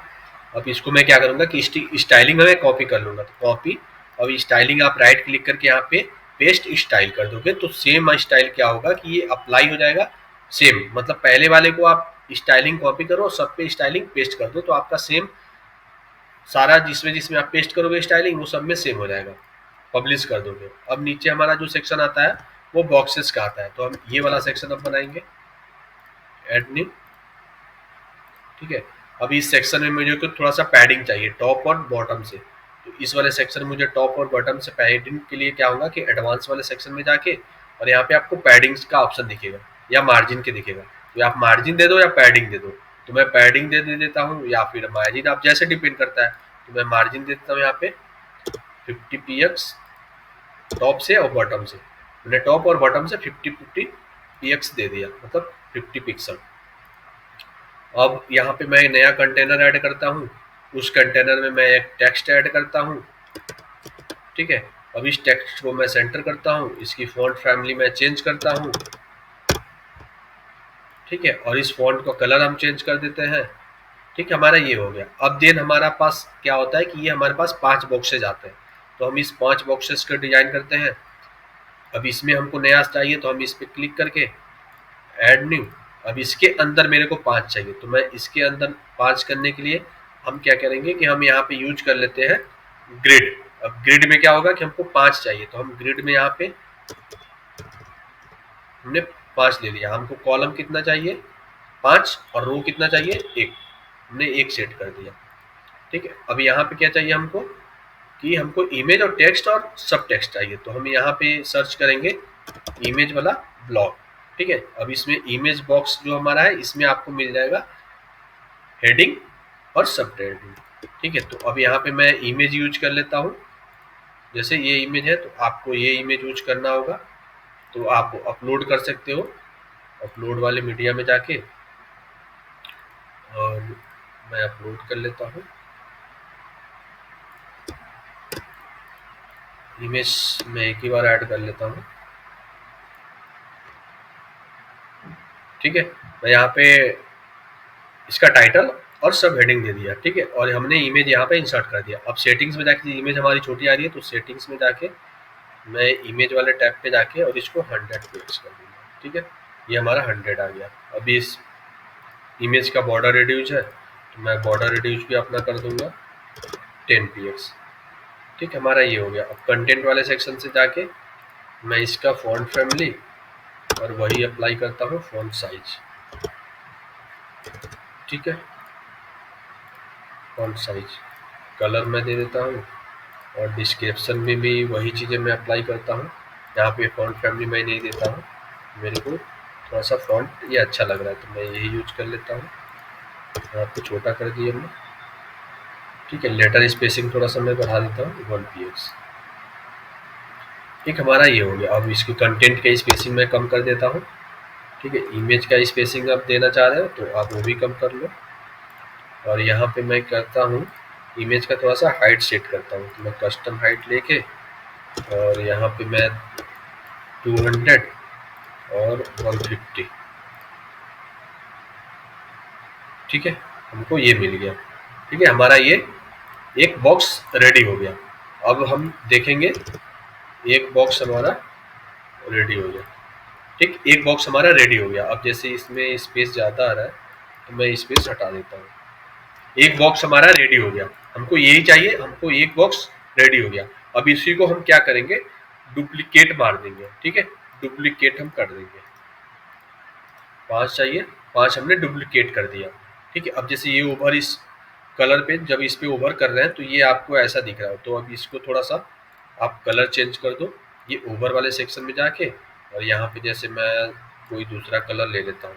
अब इसको मैं क्या करूँगा कि स्टाइलिंग में मैं कॉपी कर लूँगा, तो कॉपी। अब स्टाइलिंग आप राइट क्लिक करके यहाँ पे पेस्ट स्टाइल कर दोगे तो सेम स्टाइल क्या होगा कि ये अप्लाई हो जाएगा सेम। मतलब पहले वाले को आप स्टाइलिंग कॉपी करो, सब पे स्टाइलिंग पेस्ट कर दो, तो आपका सेम सारा जिसमें जिसमें आप पेस्ट करोगे स्टाइलिंग वो सब में सेम हो जाएगा। पब्लिश कर दोगे। अब नीचे हमारा जो सेक्शन आता है वो बॉक्सेस का आता है, तो हम ये वाला सेक्शन अब बनाएंगे, एड न्यू। ठीक है, अभी इस सेक्शन में मुझे को थोड़ा सा पैडिंग चाहिए टॉप और बॉटम से। तो इस वाले सेक्शन में मुझे टॉप और बॉटम से पैडिंग के लिए क्या होगा कि एडवांस वाले सेक्शन में जाके और यहाँ पे आपको पैडिंग्स का ऑप्शन दिखेगा या मार्जिन के दिखेगा, तो आप मार्जिन दे दो या पैडिंग दे दो। तो मैं पैडिंग दे देता हूँ या फिर मार्जिन, आप जैसे डिपेंड करता है। तो मैं मार्जिन दे देता हूँ यहाँ पे 50 px टॉप से और बॉटम से। मैंने टॉप और बॉटम से 50 px दे दिया, मतलब 50 पिक्सल। अब यहाँ पे मैं नया कंटेनर ऐड करता हूँ, उस कंटेनर में मैं एक टेक्स्ट ऐड करता हूँ। ठीक है, अब इस टेक्स्ट को मैं सेंटर करता हूँ, इसकी फॉन्ट फैमिली मैं चेंज करता हूँ। ठीक है, और इस फॉन्ट का कलर हम चेंज कर देते हैं। ठीक है, हमारा ये हो गया। अब देन हमारा पास क्या होता है कि ये हमारे पास 5 बॉक्सेज आते हैं, तो हम इस 5 बॉक्सेस का डिजाइन करते हैं। अब इसमें हमको नया चाहिए तो हम इस पर क्लिक करके ऐड न्यू। अब इसके अंदर मेरे को 5 चाहिए, तो मैं इसके अंदर 5 करने के लिए हम क्या करेंगे कि हम यहाँ पे यूज कर लेते हैं ग्रिड। अब ग्रिड में क्या होगा कि हमको 5 चाहिए, तो हम ग्रिड में यहाँ पे हमने 5 ले लिया। हमको कॉलम कितना चाहिए 5 और रो कितना चाहिए 1, हमने 1 सेट कर दिया। ठीक है, अब यहाँ पे क्या चाहिए हमको कि हमको इमेज और टेक्स्ट और सब टेक्स्ट चाहिए, तो हम यहाँ पे सर्च करेंगे इमेज वाला ब्लॉक। ठीक है, अब इसमें इमेज बॉक्स जो हमारा है इसमें आपको मिल जाएगा हेडिंग और सब हेडिंग। ठीक है, तो अब यहाँ पे मैं इमेज यूज कर लेता हूँ। जैसे ये इमेज है तो आपको ये इमेज यूज करना होगा, तो आप अपलोड कर सकते हो अपलोड वाले मीडिया में जाके, और मैं अपलोड कर लेता हूँ इमेज। मैं एक ही बार ऐड कर लेता हूँ। ठीक है, मैं यहाँ पे इसका टाइटल और सब हेडिंग दे दिया। ठीक है, और हमने इमेज यहाँ पे इंसर्ट कर दिया। अब सेटिंग्स में जाके इमेज हमारी छोटी आ रही है, तो सेटिंग्स में जाके मैं इमेज वाले टैब पे जाके और इसको 100 पिक्स कर दूंगा। ठीक है, ये हमारा 100 आ गया। अभी इस इमेज का बॉर्डर रिड्यूस है, तो मैं बॉर्डर रिड्यूस भी अपना कर दूंगा 10 px। ठीक, हमारा ये हो गया। अब कंटेंट वाले सेक्शन से जाके मैं इसका फॉन्ट फैमिली और वही अप्लाई करता हूँ फॉन्ट साइज। ठीक है, फॉन्ट साइज कलर मैं दे देता हूँ, और डिस्क्रिप्शन में भी वही चीज़ें मैं अप्लाई करता हूँ। यहाँ पे फॉन्ट फैमिली मैं नहीं देता हूँ, मेरे को थोड़ा सा फॉन्ट ये अच्छा लग रहा है तो मैं यही यूज कर लेता हूँ। यहाँ पे छोटा कर दिया हमने। ठीक है, लेटर स्पेसिंग थोड़ा सा मैं बढ़ा देता हूँ 1 px। ठीक, हमारा ये हो गया। अब इसकी कंटेंट का स्पेसिंग मैं कम कर देता हूँ। ठीक है, इमेज का स्पेसिंग आप देना चाह रहे हो तो आप वो भी कम कर लो। और यहाँ पे मैं करता हूँ इमेज का थोड़ा सा हाइट सेट करता हूँ, तो मैं कस्टम हाइट लेके और यहाँ पे मैं 200 और 150। ठीक है, हमको ये मिल गया। ठीक है, हमारा ये एक बॉक्स रेडी हो गया। अब हम देखेंगे एक बॉक्स हमारा रेडी हो गया। ठीक, एक बॉक्स हमारा रेडी हो गया। अब जैसे इसमें स्पेस ज़्यादा आ रहा है तो मैं स्पेस हटा देता हूँ। एक बॉक्स हमारा रेडी हो गया, हमको यही चाहिए, हमको एक बॉक्स रेडी हो गया। अब इसी को हम क्या करेंगे, डुप्लीकेट मार देंगे। ठीक है, डुप्लीकेट हम कर देंगे। 5 चाहिए, 5 हमने डुप्लीकेट कर दिया। ठीक है, अब जैसे ये ओवर इस कलर पे, जब इस पे ओवर कर रहे हैं तो ये आपको ऐसा दिख रहा है, तो अब इसको थोड़ा सा आप कलर चेंज कर दो ये ओवर वाले सेक्शन में जाके, और यहाँ पे जैसे मैं कोई दूसरा कलर ले लेता हूँ।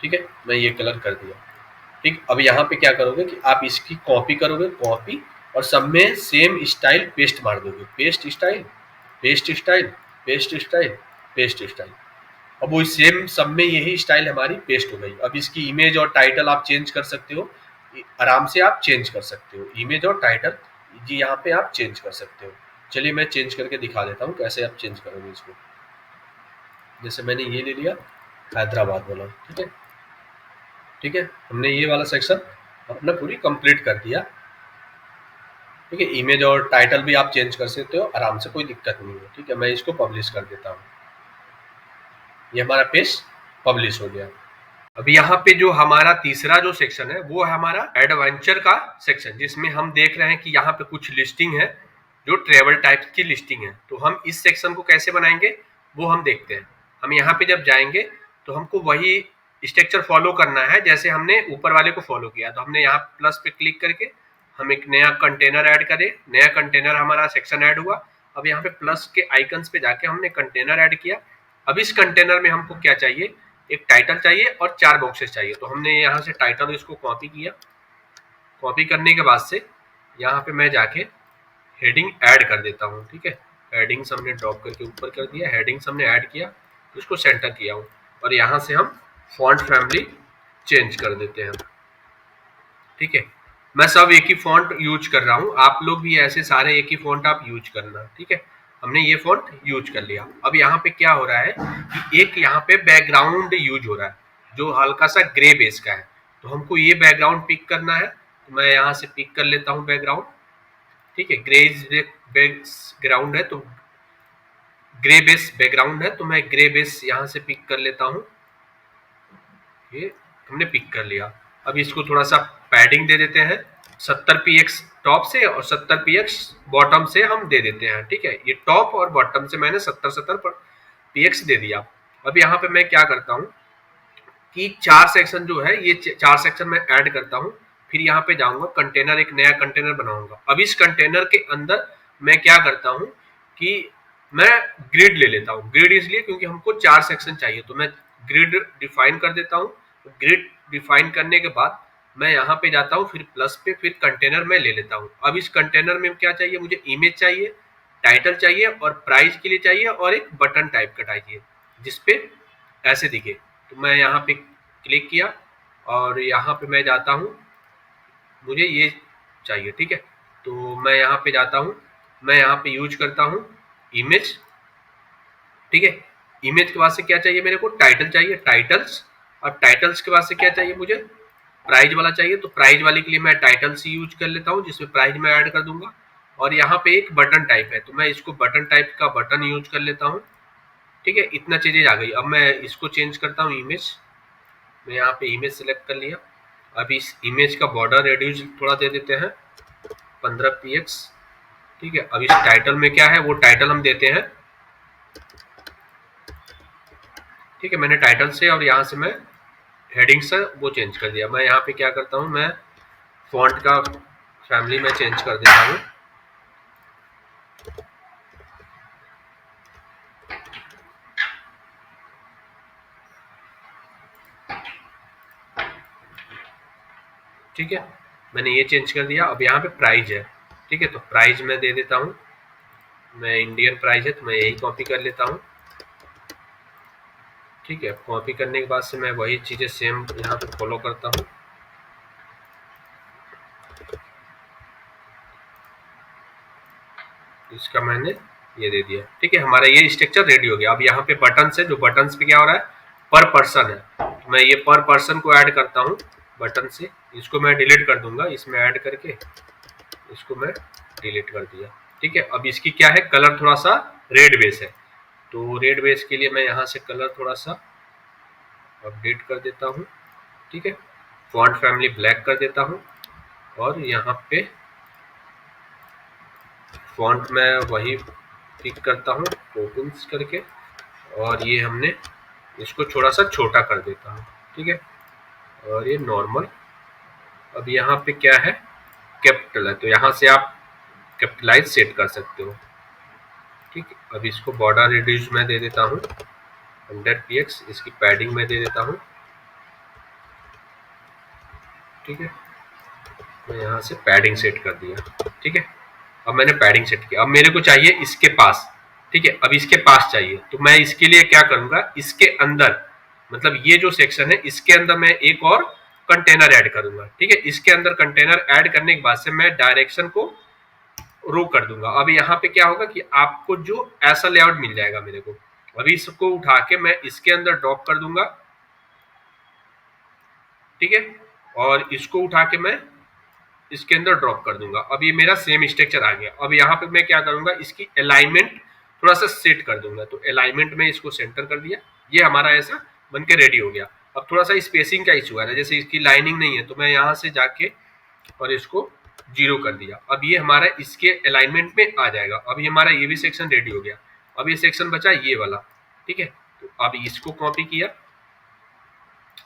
ठीक है, मैं ये कलर कर दिया। ठीक, अब यहाँ पे क्या करोगे कि आप इसकी कॉपी करोगे, कॉपी, और सब में सेम स्टाइल पेस्ट मार दोगे। Paste style, paste style, paste style, paste style. अब वो सेम सब में यही स्टाइल हमारी पेस्ट हो गई। अब इसकी इमेज और टाइटल आप चेंज कर सकते हो, आराम से आप चेंज कर सकते हो इमेज और टाइटल जी, यहाँ पे आप चेंज कर सकते हो। चलिए मैं चेंज करके दिखा देता हूँ कैसे आप चेंज करोगे इसको। जैसे मैंने ये ले लिया हैदराबाद वाला। ठीक है, ठीक है, हमने ये वाला सेक्शन अपना पूरी कंप्लीट कर दिया। ठीक है, इमेज और टाइटल भी आप चेंज कर सकते हो आराम से, कोई दिक्कत नहीं है। ठीक है, मैं इसको पब्लिश कर देता हूँ। ये हमारा पेज पब्लिश हो गया। अभी यहाँ पे जो हमारा तीसरा जो सेक्शन है वो है हमारा एडवेंचर का सेक्शन, जिसमें हम देख रहे हैं कि यहाँ पे कुछ लिस्टिंग है जो ट्रेवल टाइप की लिस्टिंग है। तो हम इस सेक्शन को कैसे बनाएंगे वो हम देखते हैं। हम यहाँ पे जब जाएंगे तो हमको वही स्ट्रक्चर फॉलो करना है जैसे हमने ऊपर वाले को फॉलो किया। तो हमने यहाँ प्लस पे क्लिक करके हम एक नया कंटेनर ऐड करें, नया कंटेनर हमारा सेक्शन ऐड हुआ। अब यहाँ पे प्लस के आइकन्स पे जाके हमने कंटेनर ऐड किया। अब इस कंटेनर में हमको क्या चाहिए, एक टाइटल चाहिए और 4 बॉक्सेस चाहिए। तो हमने यहाँ से टाइटल इसको कॉपी किया। कॉपी करने के बाद से यहाँ पे मैं जाके हेडिंग ऐड कर देता हूँ। ठीक है, हेडिंग्स हमने ड्रॉप करके ऊपर कर दिया, हेडिंग्स हमने ऐड किया, उसको सेंटर किया हूँ, और यहाँ से हम फॉन्ट फैमिली चेंज कर देते हैं। ठीक है, मैं सब एक ही फॉन्ट यूज कर रहा हूँ, आप लोग भी ऐसे सारे एक ही फॉन्ट आप यूज करना। ठीक है, हमने ये फॉन्ट यूज कर लिया। अब यहाँ पे क्या हो रहा है कि एक यहाँ पे बैकग्राउंड यूज हो रहा है जो हल्का सा ग्रे बेस का है। तो हमको ये बैकग्राउंड पिक करना है, तो मैं यहाँ से पिक कर लेता हूँ बैकग्राउंड। ठीक है, ग्रे बैकग्राउंड है, तो ग्रे बेस बैकग्राउंड है, तो मैं ग्रे बेस यहाँ से पिक कर लेता हूँ। ये हमने पिक कर लिया। अब इसको थोड़ा सा पैडिंग दे देते हैं, 70 px टॉप से और 70 px बॉटम से हम दे देते हैं। ठीक है, ये टॉप और बॉटम से मैंने 70 px दे दिया। अब यहाँ पे मैं क्या करता हूँ कि 4 सेक्शन जो है, ये 4 सेक्शन मैं ऐड करता हूँ। फिर यहाँ पे जाऊंगा कंटेनर, एक नया कंटेनर बनाऊंगा। अब इस कंटेनर के अंदर मैं क्या करता हूँ कि मैं ग्रिड ले लेता हूँ। ग्रिड इसलिए क्योंकि हमको 4 सेक्शन चाहिए, तो मैं ग्रिड डिफाइन कर देता हूँ। ग्रिड डिफाइन करने के बाद मैं यहाँ पे जाता हूँ, फिर प्लस पे, फिर कंटेनर में ले लेता हूँ। अब इस कंटेनर में क्या चाहिए, मुझे इमेज चाहिए, टाइटल चाहिए, और प्राइस के लिए चाहिए, और एक बटन टाइप का चाहिए जिसपे ऐसे दिखे। तो मैं यहाँ पे क्लिक किया और यहाँ पे मैं जाता हूँ, मुझे ये चाहिए। ठीक है, तो मैं यहाँ पे जाता हूँ, मैं यहाँ पे यूज करता हूँ इमेज। ठीक है, इमेज के बाद से क्या चाहिए मेरे को, टाइटल चाहिए, टाइटल्स। और टाइटल्स के बाद से क्या चाहिए मुझे, प्राइज वाला चाहिए। तो प्राइज वाले के लिए मैं टाइटल्स यूज कर लेता हूँ जिसमें प्राइज मैं ऐड कर दूंगा। और यहाँ पे एक बटन टाइप है, तो मैं इसको बटन टाइप का बटन यूज कर लेता हूँ। ठीक है, इतना चीजें आ गई। अब मैं इसको चेंज करता हूँ इमेज, मैं यहाँ पे इमेज सेलेक्ट कर लिया। अब इस इमेज का बॉर्डर रेड्यूस थोड़ा दे देते हैं, 15 px। ठीक है, अब इस टाइटल में क्या है, वो टाइटल हम देते हैं। ठीक है, मैंने टाइटल से और यहाँ से मैं हेडिंग से वो चेंज कर दिया। मैं यहाँ पे क्या करता हूँ, मैं फॉन्ट का फैमिली में चेंज कर देता हूँ। ठीक है, मैंने ये चेंज कर दिया। अब यहाँ पे प्राइस है। ठीक है, तो प्राइस मैं दे देता हूँ, मैं इंडियन प्राइस है तो मैं यही कॉपी कर लेता हूँ। ठीक है, कॉपी करने के बाद से मैं वही चीज़ें सेम यहाँ पे फॉलो करता हूँ। इसका मैंने ये दे दिया। ठीक है, हमारा ये स्ट्रक्चर रेडी हो गया। अब यहाँ पे बटन है, जो बटन पे क्या हो रहा है, पर पर्सन है, तो मैं ये पर पर्सन को ऐड करता हूँ बटन से। इसको मैं डिलीट कर दूंगा, इसमें ऐड करके इसको मैं डिलीट कर दिया। ठीक है, अब इसकी क्या है, कलर थोड़ा सा रेड बेस है। तो रेड बेस के लिए मैं यहाँ से कलर थोड़ा सा अपडेट कर देता हूँ, ठीक है। फॉन्ट फैमिली ब्लैक कर देता हूँ और यहाँ पे फॉन्ट मैं वही पिक करता हूँ प्रोविंस करके, और ये हमने इसको थोड़ा सा छोटा कर देता हूँ, ठीक है। और ये नॉर्मल, अब यहाँ पे क्या है, कैपिटल है, तो यहाँ से आप कैपिटलाइज सेट कर सकते हो, ठीक है। अब इसको बॉर्डर रिड्यूस में दे देता हूँ 100 px, इसकी पैडिंग में दे देता हूँ, ठीक है। मैं यहाँ से पैडिंग सेट कर दिया, ठीक है। अब मैंने पैडिंग सेट किया, अब मेरे को चाहिए इसके पास, ठीक है। अब इसके पास चाहिए तो मैं इसके लिए क्या करूंगा, इसके अंदर मतलब ये जो सेक्शन है इसके अंदर मैं एक और कंटेनर ऐड करूंगा, ठीक है। इसके अंदर कंटेनर ऐड करने के बाद से मैं डायरेक्शन को रो कर दूंगा। अब यहाँ पे क्या होगा कि आपको जो ऐसा लेआउट मिल जाएगा मेरे को, अभी इसको उठा के मैं इसके अंदर ड्रॉप कर दूंगा, ठीक है। और इसको उठा के मैं इसके अंदर ड्रॉप कर दूंगा। अब ये मेरा सेम स्ट्रक्चर आ गया। अब यहाँ पे मैं क्या करूंगा, इसकी अलाइनमेंट थोड़ा सा सेट कर दूंगा, तो अलाइनमेंट में इसको सेंटर कर दिया, ये हमारा ऐसा बन के रेडी हो गया। अब थोड़ा सा स्पेसिंग का इशू आ रहा है, जैसे इसकी लाइनिंग नहीं है तो मैं यहाँ से जाके और इसको 0 कर दिया। अब ये हमारा इसके अलाइनमेंट में आ जाएगा। अब ये हमारा ये भी सेक्शन रेडी हो गया। अब ये सेक्शन बचा ये वाला, ठीक है। तो अब इसको कॉपी किया।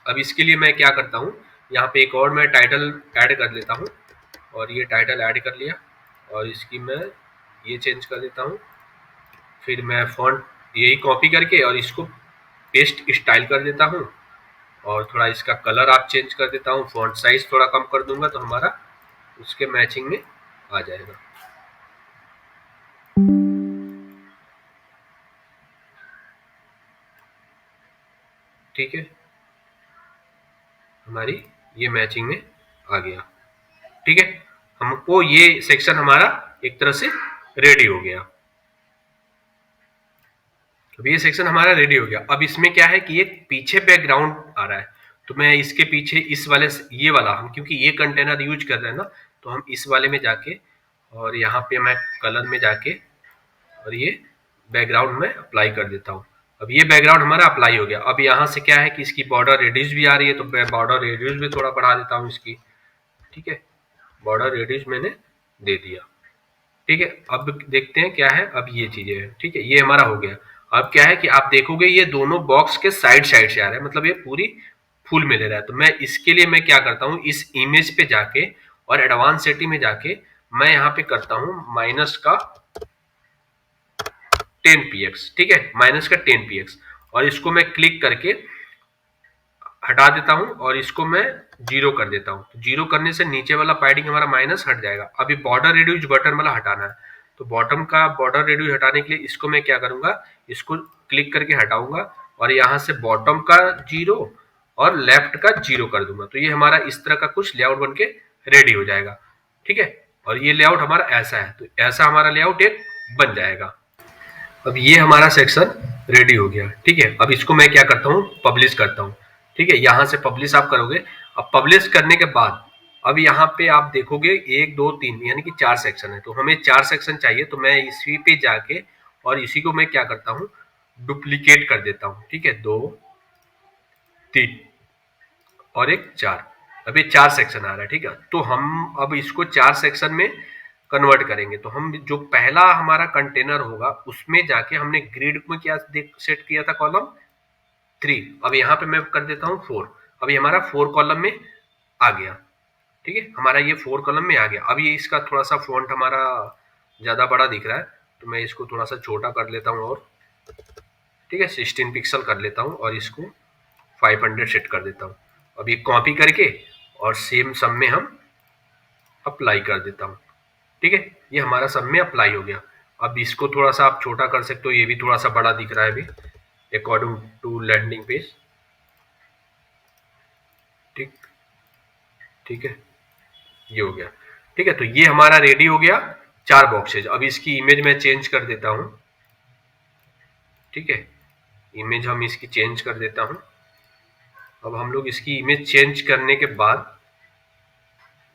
अब इसके लिए मैं क्या करता हूँ, यहाँ पे एक और मैं टाइटल ऐड कर लेता हूँ, और ये टाइटल ऐड कर लिया, और इसकी मैं ये चेंज कर देता हूँ। फिर मैं फॉन्ट यही कॉपी करके और इसको पेस्ट स्टाइल कर देता हूँ, और थोड़ा इसका कलर आप चेंज कर देता हूँ, फॉन्ट साइज थोड़ा कम कर दूंगा तो हमारा उसके मैचिंग में आ जाएगा। ठीक है, हमारी ये मैचिंग में आ गया, ठीक है। हमको ये सेक्शन हमारा एक तरह से रेडी हो गया। अब ये सेक्शन हमारा रेडी हो गया। अब इसमें क्या है कि एक पीछे बैकग्राउंड आ रहा है, तो मैं इसके पीछे इस वाले ये वाला, हम क्योंकि ये कंटेनर यूज कर रहे हैं ना, तो हम इस वाले में जाके और यहाँ पे मैं कलर में जाके और ये बैकग्राउंड में अप्लाई कर देता हूँ। अब ये बैकग्राउंड हमारा अप्लाई हो गया। अब यहाँ से क्या है कि इसकी बॉर्डर रेडियस भी आ रही है, तो मैं बॉर्डर रेडियस भी थोड़ा बढ़ा देता हूँ इसकी, ठीक है। बॉर्डर रेडियस मैंने दे दिया, ठीक है। अब देखते हैं क्या है, अब ये चीजें हैं, ठीक है। ये हमारा हो गया। अब क्या है कि आप देखोगे ये दोनों बॉक्स के साइड साइड से आ रहा है, मतलब ये पूरी फुल में ले रहा है। तो मैं इसके लिए मैं क्या करता हूँ, इस इमेज पे जाके और एडवांस सेटिंग में जाके मैं यहाँ पे करता हूँ माइनस का 10 px, ठीक है, माइनस का 10 px, और इसको मैं क्लिक करके हटा देता हूं और इसको मैं 0 कर देता हूं। तो 0 करने से नीचे वाला पैडिंग हमारा माइनस हट जाएगा। अभी बॉर्डर रेड्यूस बटन वाला हटाना है, तो बॉटम का बॉर्डर रेड्यूस हटाने के लिए इसको मैं क्या करूंगा, इसको क्लिक करके हटाऊंगा और यहाँ से बॉटम का 0 और लेफ्ट का 0 कर दूंगा। तो ये हमारा इस तरह का कुछ लेआउट बन के रेडी हो जाएगा, ठीक है। और ये लेआउट हमारा ऐसा है, तो ऐसा हमारा लेआउट एक बन जाएगा। अब ये हमारा सेक्शन रेडी हो गया, ठीक है। अब इसको मैं क्या करता हूँ, पब्लिश करता हूँ, ठीक है। यहाँ से पब्लिश आप करोगे। अब पब्लिश करने के बाद अब यहाँ पे आप देखोगे 1 2 3 यानी कि 4 सेक्शन है, तो हमें 4 सेक्शन चाहिए। तो मैं इसी पे जाके और इसी को मैं क्या करता हूँ, डुप्लीकेट कर देता हूँ, ठीक है। 2 3 और एक 4, अब ये 4 सेक्शन आ रहा है, ठीक है। तो हम अब इसको 4 सेक्शन में कन्वर्ट करेंगे। तो हम जो पहला हमारा कंटेनर होगा उसमें जाके हमने ग्रिड में क्या सेट किया था, कॉलम 3, अब यहाँ पे मैं कर देता हूँ 4। अब ये हमारा 4 कॉलम में आ गया, ठीक है। हमारा ये 4 कॉलम में आ गया। अब ये इसका थोड़ा सा फॉन्ट हमारा ज्यादा बड़ा दिख रहा है, तो मैं इसको थोड़ा सा छोटा कर लेता हूँ, और ठीक है 16 पिक्सल कर लेता हूँ और इसको 500 सेट कर देता हूँ। अब ये कॉपी करके और सेम सब में हम अप्लाई कर देता हूँ, ठीक है। ये हमारा सब में अप्लाई हो गया। अब इसको थोड़ा सा आप छोटा कर सकते हो, ये भी थोड़ा सा बड़ा दिख रहा है अभी अकॉर्डिंग टू लैंडिंग पेज, ठीक ठीक है, ये हो गया, ठीक है। तो ये हमारा रेडी हो गया 4 बॉक्सेज। अब इसकी इमेज मैं चेंज कर देता हूं, ठीक है। इमेज हम इसकी चेंज कर देता हूं। अब हम लोग इसकी इमेज चेंज करने के बाद,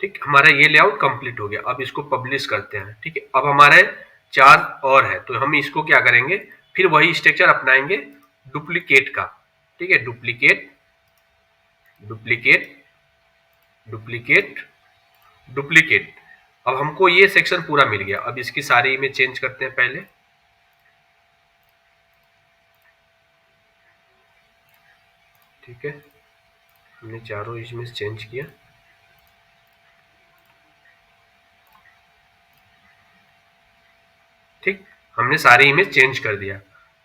ठीक, हमारा ये लेआउट कंप्लीट हो गया। अब इसको पब्लिश करते हैं, ठीक है। अब हमारे 4 और है, तो हम इसको क्या करेंगे, फिर वही स्ट्रक्चर अपनाएंगे डुप्लीकेट का। ठीक है, डुप्लीकेट डुप्लीकेट डुप्लीकेट डुप्लीकेट। अब हमको ये सेक्शन पूरा मिल गया। अब इसकी सारी इमेज चेंज करते हैं पहले। ठीक है, हमने चारों इमेज चेंज किया। ठीक, हमने सारी इमेज चेंज कर दिया।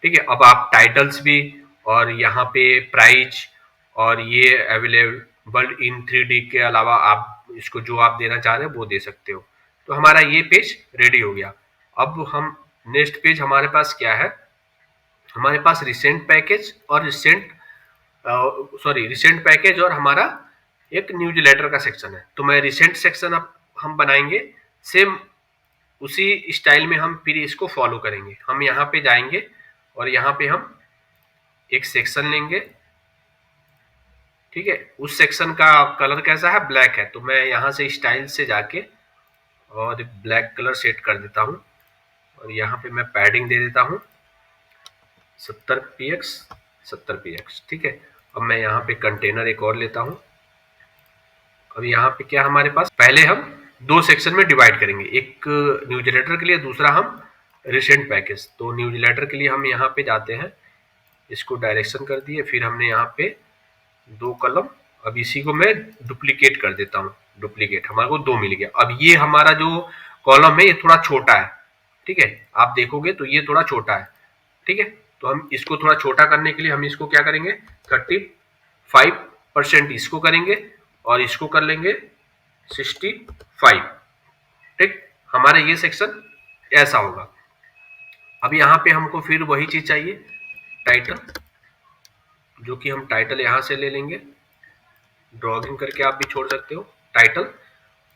ठीक है, अब आप टाइटल्स भी और यहाँ पे प्राइस और ये अवेलेबल इन 3D के अलावा आप इसको जो आप देना चाह रहे हैं वो दे सकते हो। तो हमारा ये पेज रेडी हो गया। अब हम नेक्स्ट पेज हमारे पास क्या है, हमारे पास रिसेंट पैकेज और रिसेंट पैकेज और हमारा एक न्यूज लेटर का सेक्शन है। तो मैं रिसेंट सेक्शन अब हम बनाएंगे सेम उसी स्टाइल में। हम फिर इसको फॉलो करेंगे। हम यहाँ पे जाएंगे और यहाँ पे हम एक सेक्शन लेंगे। ठीक है, उस सेक्शन का कलर कैसा है, ब्लैक है। तो मैं यहाँ से स्टाइल से जाके और ब्लैक कलर सेट कर देता हूँ और यहाँ पे मैं पैडिंग दे देता हूँ 70 px। ठीक है, अब मैं यहाँ पे कंटेनर एक और लेता हूँ। अब यहाँ पे क्या हमारे पास, पहले हम दो सेक्शन में डिवाइड करेंगे, एक न्यूज़लेटर के लिए, दूसरा हम रिसेंट पैकेज। तो न्यूज़लेटर के लिए हम यहाँ पे जाते हैं, इसको डायरेक्शन कर दिए, फिर हमने यहाँ पे दो कलम। अब इसी को मैं डुप्लीकेट कर देता हूँ, डुप्लीकेट, हमारे को दो मिल गया। अब ये हमारा जो कॉलम है ये थोड़ा छोटा है। ठीक है, आप देखोगे तो ये थोड़ा छोटा है। ठीक है, तो हम इसको थोड़ा छोटा करने के लिए हम इसको क्या करेंगे, 35% इसको करेंगे और इसको कर लेंगे 65। ठीक, हमारा ये सेक्शन ऐसा होगा। अब यहाँ पे हमको फिर वही चीज चाहिए, टाइटल, जो कि हम टाइटल यहाँ से ले लेंगे, ड्रॉइंग करके आप भी छोड़ सकते हो टाइटल।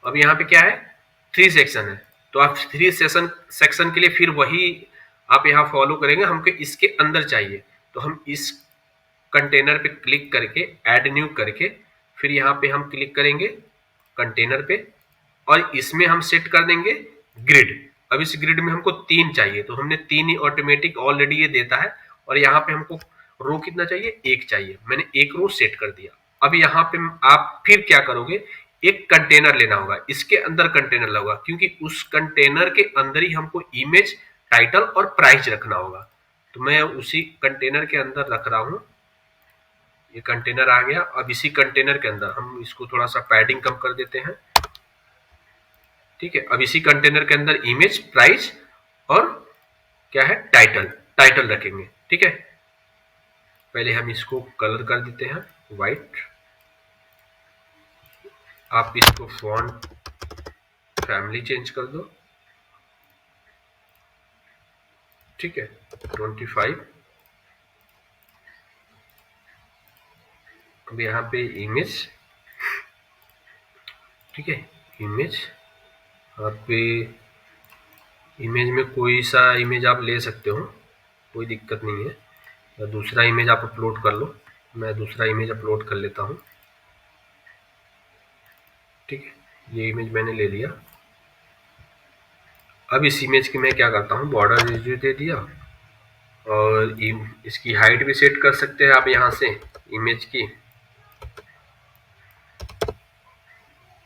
अब यहाँ पे क्या है, 3 सेक्शन है। तो आप 3 सेक्शन के लिए फिर वही आप यहाँ फॉलो करेंगे। हमको इसके अंदर चाहिए, तो हम इस कंटेनर पे क्लिक करके ऐड न्यू करके फिर यहाँ पे हम क्लिक करेंगे कंटेनर पे और इसमें हम सेट कर देंगे ग्रिड। अब इस ग्रिड में हमको 3 चाहिए, तो हमने 3 ही ऑटोमेटिक ऑलरेडी ये देता है। और यहाँ पे हमको रो कितना चाहिए, 1 चाहिए, मैंने 1 रो सेट कर दिया। अब यहाँ पे आप फिर क्या करोगे, एक कंटेनर लेना होगा, इसके अंदर कंटेनर लगेगा, क्योंकि उस कंटेनर के अंदर ही हमको इमेज, टाइटल और प्राइस रखना होगा। तो मैं उसी कंटेनर के अंदर रख रहा हूँ। ये कंटेनर आ गया। अब इसी कंटेनर के अंदर हम इसको थोड़ा सा पैडिंग कम कर देते हैं। ठीक है, अब इसी कंटेनर के अंदर इमेज, प्राइस और क्या है, टाइटल, टाइटल रखेंगे। ठीक है, पहले हम इसको कलर कर देते हैं व्हाइट। आप इसको फॉन्ट फैमिली चेंज कर दो। ठीक है, 25। अब यहाँ पे इमेज, ठीक है, इमेज, आप इमेज में कोई सा इमेज आप ले सकते हो, कोई दिक्कत नहीं है, या दूसरा इमेज आप अपलोड कर लो। मैं दूसरा इमेज अपलोड कर लेता हूँ। ठीक है, ये इमेज मैंने ले लिया। अब इस इमेज की मैं क्या करता हूँ, बॉर्डर रेडियस दे दिया और इसकी हाइट भी सेट कर सकते हैं आप यहाँ से इमेज की।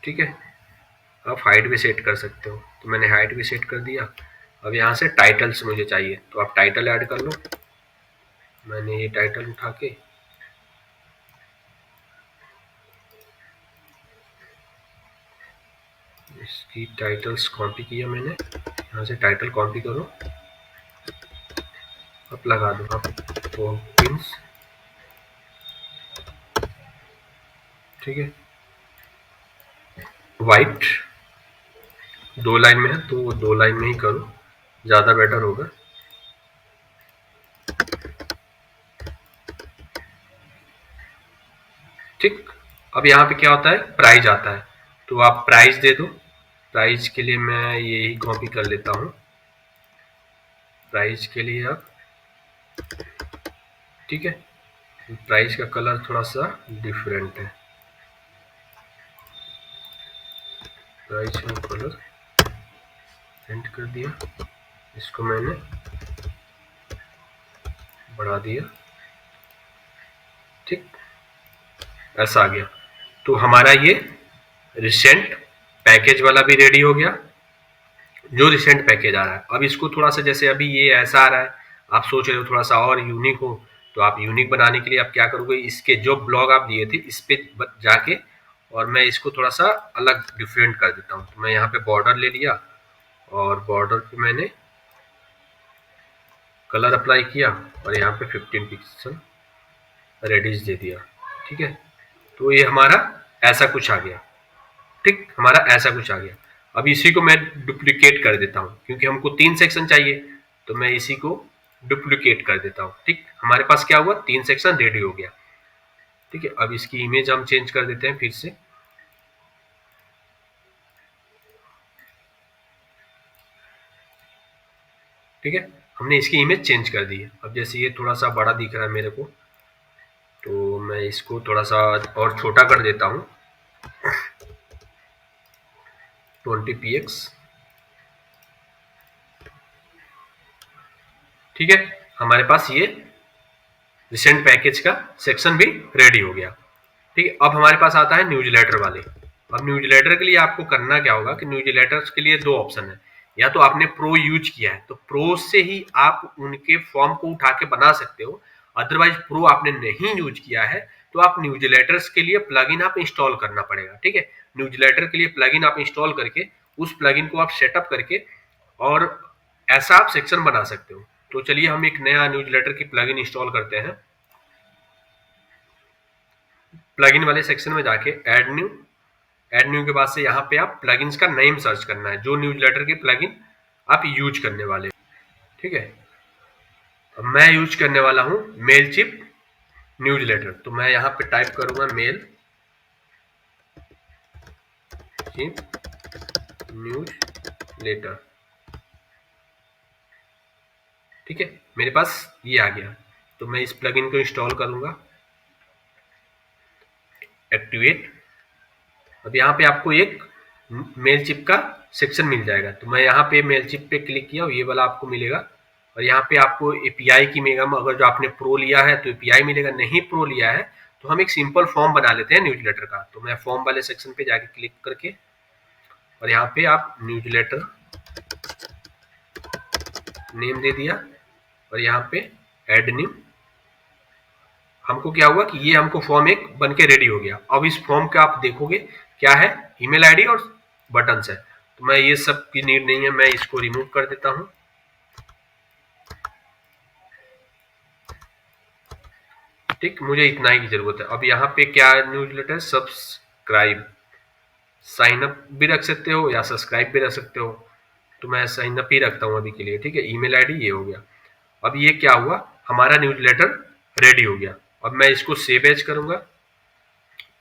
ठीक है, आप हाइट भी सेट कर सकते हो, तो मैंने हाइट भी सेट कर दिया। अब यहाँ से टाइटल्स मुझे चाहिए, तो आप टाइटल ऐड कर लो। मैंने ये टाइटल उठा के इसकी टाइटल्स कॉपी किया मैंने, यहाँ से टाइटल कॉपी करो, अब लगा दो आप तो पिंस। ठीक है, वाइट 2 लाइन में है तो 2 लाइन में ही करो, ज़्यादा बेटर होगा। ठीक, अब यहाँ पे क्या होता है, प्राइस आता है, तो आप प्राइस दे दो। प्राइस के लिए मैं यही कॉपी कर लेता हूँ, प्राइस के लिए आप। ठीक है, प्राइस का कलर थोड़ा सा डिफरेंट है, प्राइस का कलर पेंट कर दिया। इसको मैंने बढ़ा दिया, ठीक, ऐसा आ गया। तो हमारा ये रिसेंट पैकेज वाला भी रेडी हो गया, जो रिसेंट पैकेज आ रहा है। अब इसको थोड़ा सा, जैसे अभी ये ऐसा आ रहा है, आप सोच रहे हो थोड़ा सा और यूनिक हो, तो आप यूनिक बनाने के लिए आप क्या करोगे, इसके जो ब्लॉग आप दिए थे इस पे जाके और मैं इसको थोड़ा सा अलग डिफरेंट कर देता हूँ। तो मैं यहाँ पे बॉर्डर ले लिया और बॉर्डर पे मैंने कलर अप्लाई किया और यहाँ पे 15 पिक्सल रेडिश दे दिया, ठीक है। तो ये हमारा ऐसा कुछ आ गया, ठीक, हमारा ऐसा कुछ आ गया। अब इसी को मैं डुप्लीकेट कर देता हूँ, क्योंकि हमको 3 सेक्शन चाहिए, तो मैं इसी को डुप्लीकेट कर देता हूँ, ठीक। हमारे पास क्या हुआ, 3 सेक्शन रेडी हो गया, ठीक है। अब इसकी इमेज हम चेंज कर देते हैं फिर से, ठीक है। हमने इसकी इमेज चेंज कर दी है। अब जैसे ये थोड़ा सा बड़ा दिख रहा है मेरे को, तो मैं इसको थोड़ा सा और छोटा कर देता हूँ, 20px, ठीक है। हमारे पास ये रिसेंट पैकेज का सेक्शन भी रेडी हो गया, ठीक है। अब हमारे पास आता है न्यूज़लेटर वाले। अब न्यूज़लेटर के लिए आपको करना क्या होगा कि न्यूज़लेटर्स के लिए दो ऑप्शन है, या तो आपने प्रो यूज किया है तो प्रो से ही आप उनके फॉर्म को उठा के बना सकते हो, अदरवाइज प्रो आपने नहीं यूज किया है तो आप न्यूज़लेटर्स के लिए प्लगइन आप इंस्टॉल करना पड़ेगा, ठीक है। न्यूज़लेटर के लिए प्लगइन आप इंस्टॉल करके उस प्लगइन को आप सेटअप करके और ऐसा आप सेक्शन बना सकते हो। तो चलिए हम एक नया न्यूज़लेटर की प्लगइन इंस्टॉल करते हैं। प्लगइन वाले सेक्शन में जाके ऐड न्यू के बाद से यहाँ पे आप प्लगइन्स का नेम सर्च करना है, जो न्यूज़लेटर के प्लगइन आप यूज करने वाले, ठीक है। अब मैं यूज करने वाला हूँ मेलचिप न्यूज़लेटर, तो मैं यहाँ पे टाइप करूंगा मेल चिप न्यूज़लेटर, ठीक है। मेरे पास ये आ गया, तो मैं इस प्लगइन को इंस्टॉल करूंगा, एक्टिवेट। अब यहाँ पे आपको एक मेल चिप का सेक्शन मिल जाएगा, तो मैं यहाँ पे मेल चिप पे क्लिक किया और ये वाला आपको मिलेगा। और यहाँ पे आपको एपीआई की मिलेगा, अगर जो आपने प्रो लिया है तो एपीआई मिलेगा, नहीं प्रो लिया है तो हम एक सिंपल फॉर्म बना लेते हैं न्यूज़लेटर का। तो मैं फॉर्म वाले सेक्शन पे जाके क्लिक करके और यहाँ पे आप न्यूज़लेटर नेम दे दिया और यहाँ पे ऐड न्यू। हमको क्या हुआ कि ये हमको फॉर्म एक बन के रेडी हो गया। अब इस फॉर्म का आप देखोगे क्या है, ईमेल आईडी और बटन्स है, तो मैं ये सब की नीड नहीं है, मैं इसको रिमूव कर देता हूँ, ठीक। मुझे इतना ही की जरूरत है। अब यहाँ पे क्या न्यूज़लेटर, सब्सक्राइब, साइन अप भी रख सकते हो या सब्सक्राइब भी रख सकते हो, तो मैं साइन अप ही रखता हूँ अभी के लिए, ठीक है। ईमेल आईडी ये हो गया। अब ये क्या हुआ, हमारा न्यूज़लेटर रेडी हो गया। अब मैं इसको सेव एज करूंगा।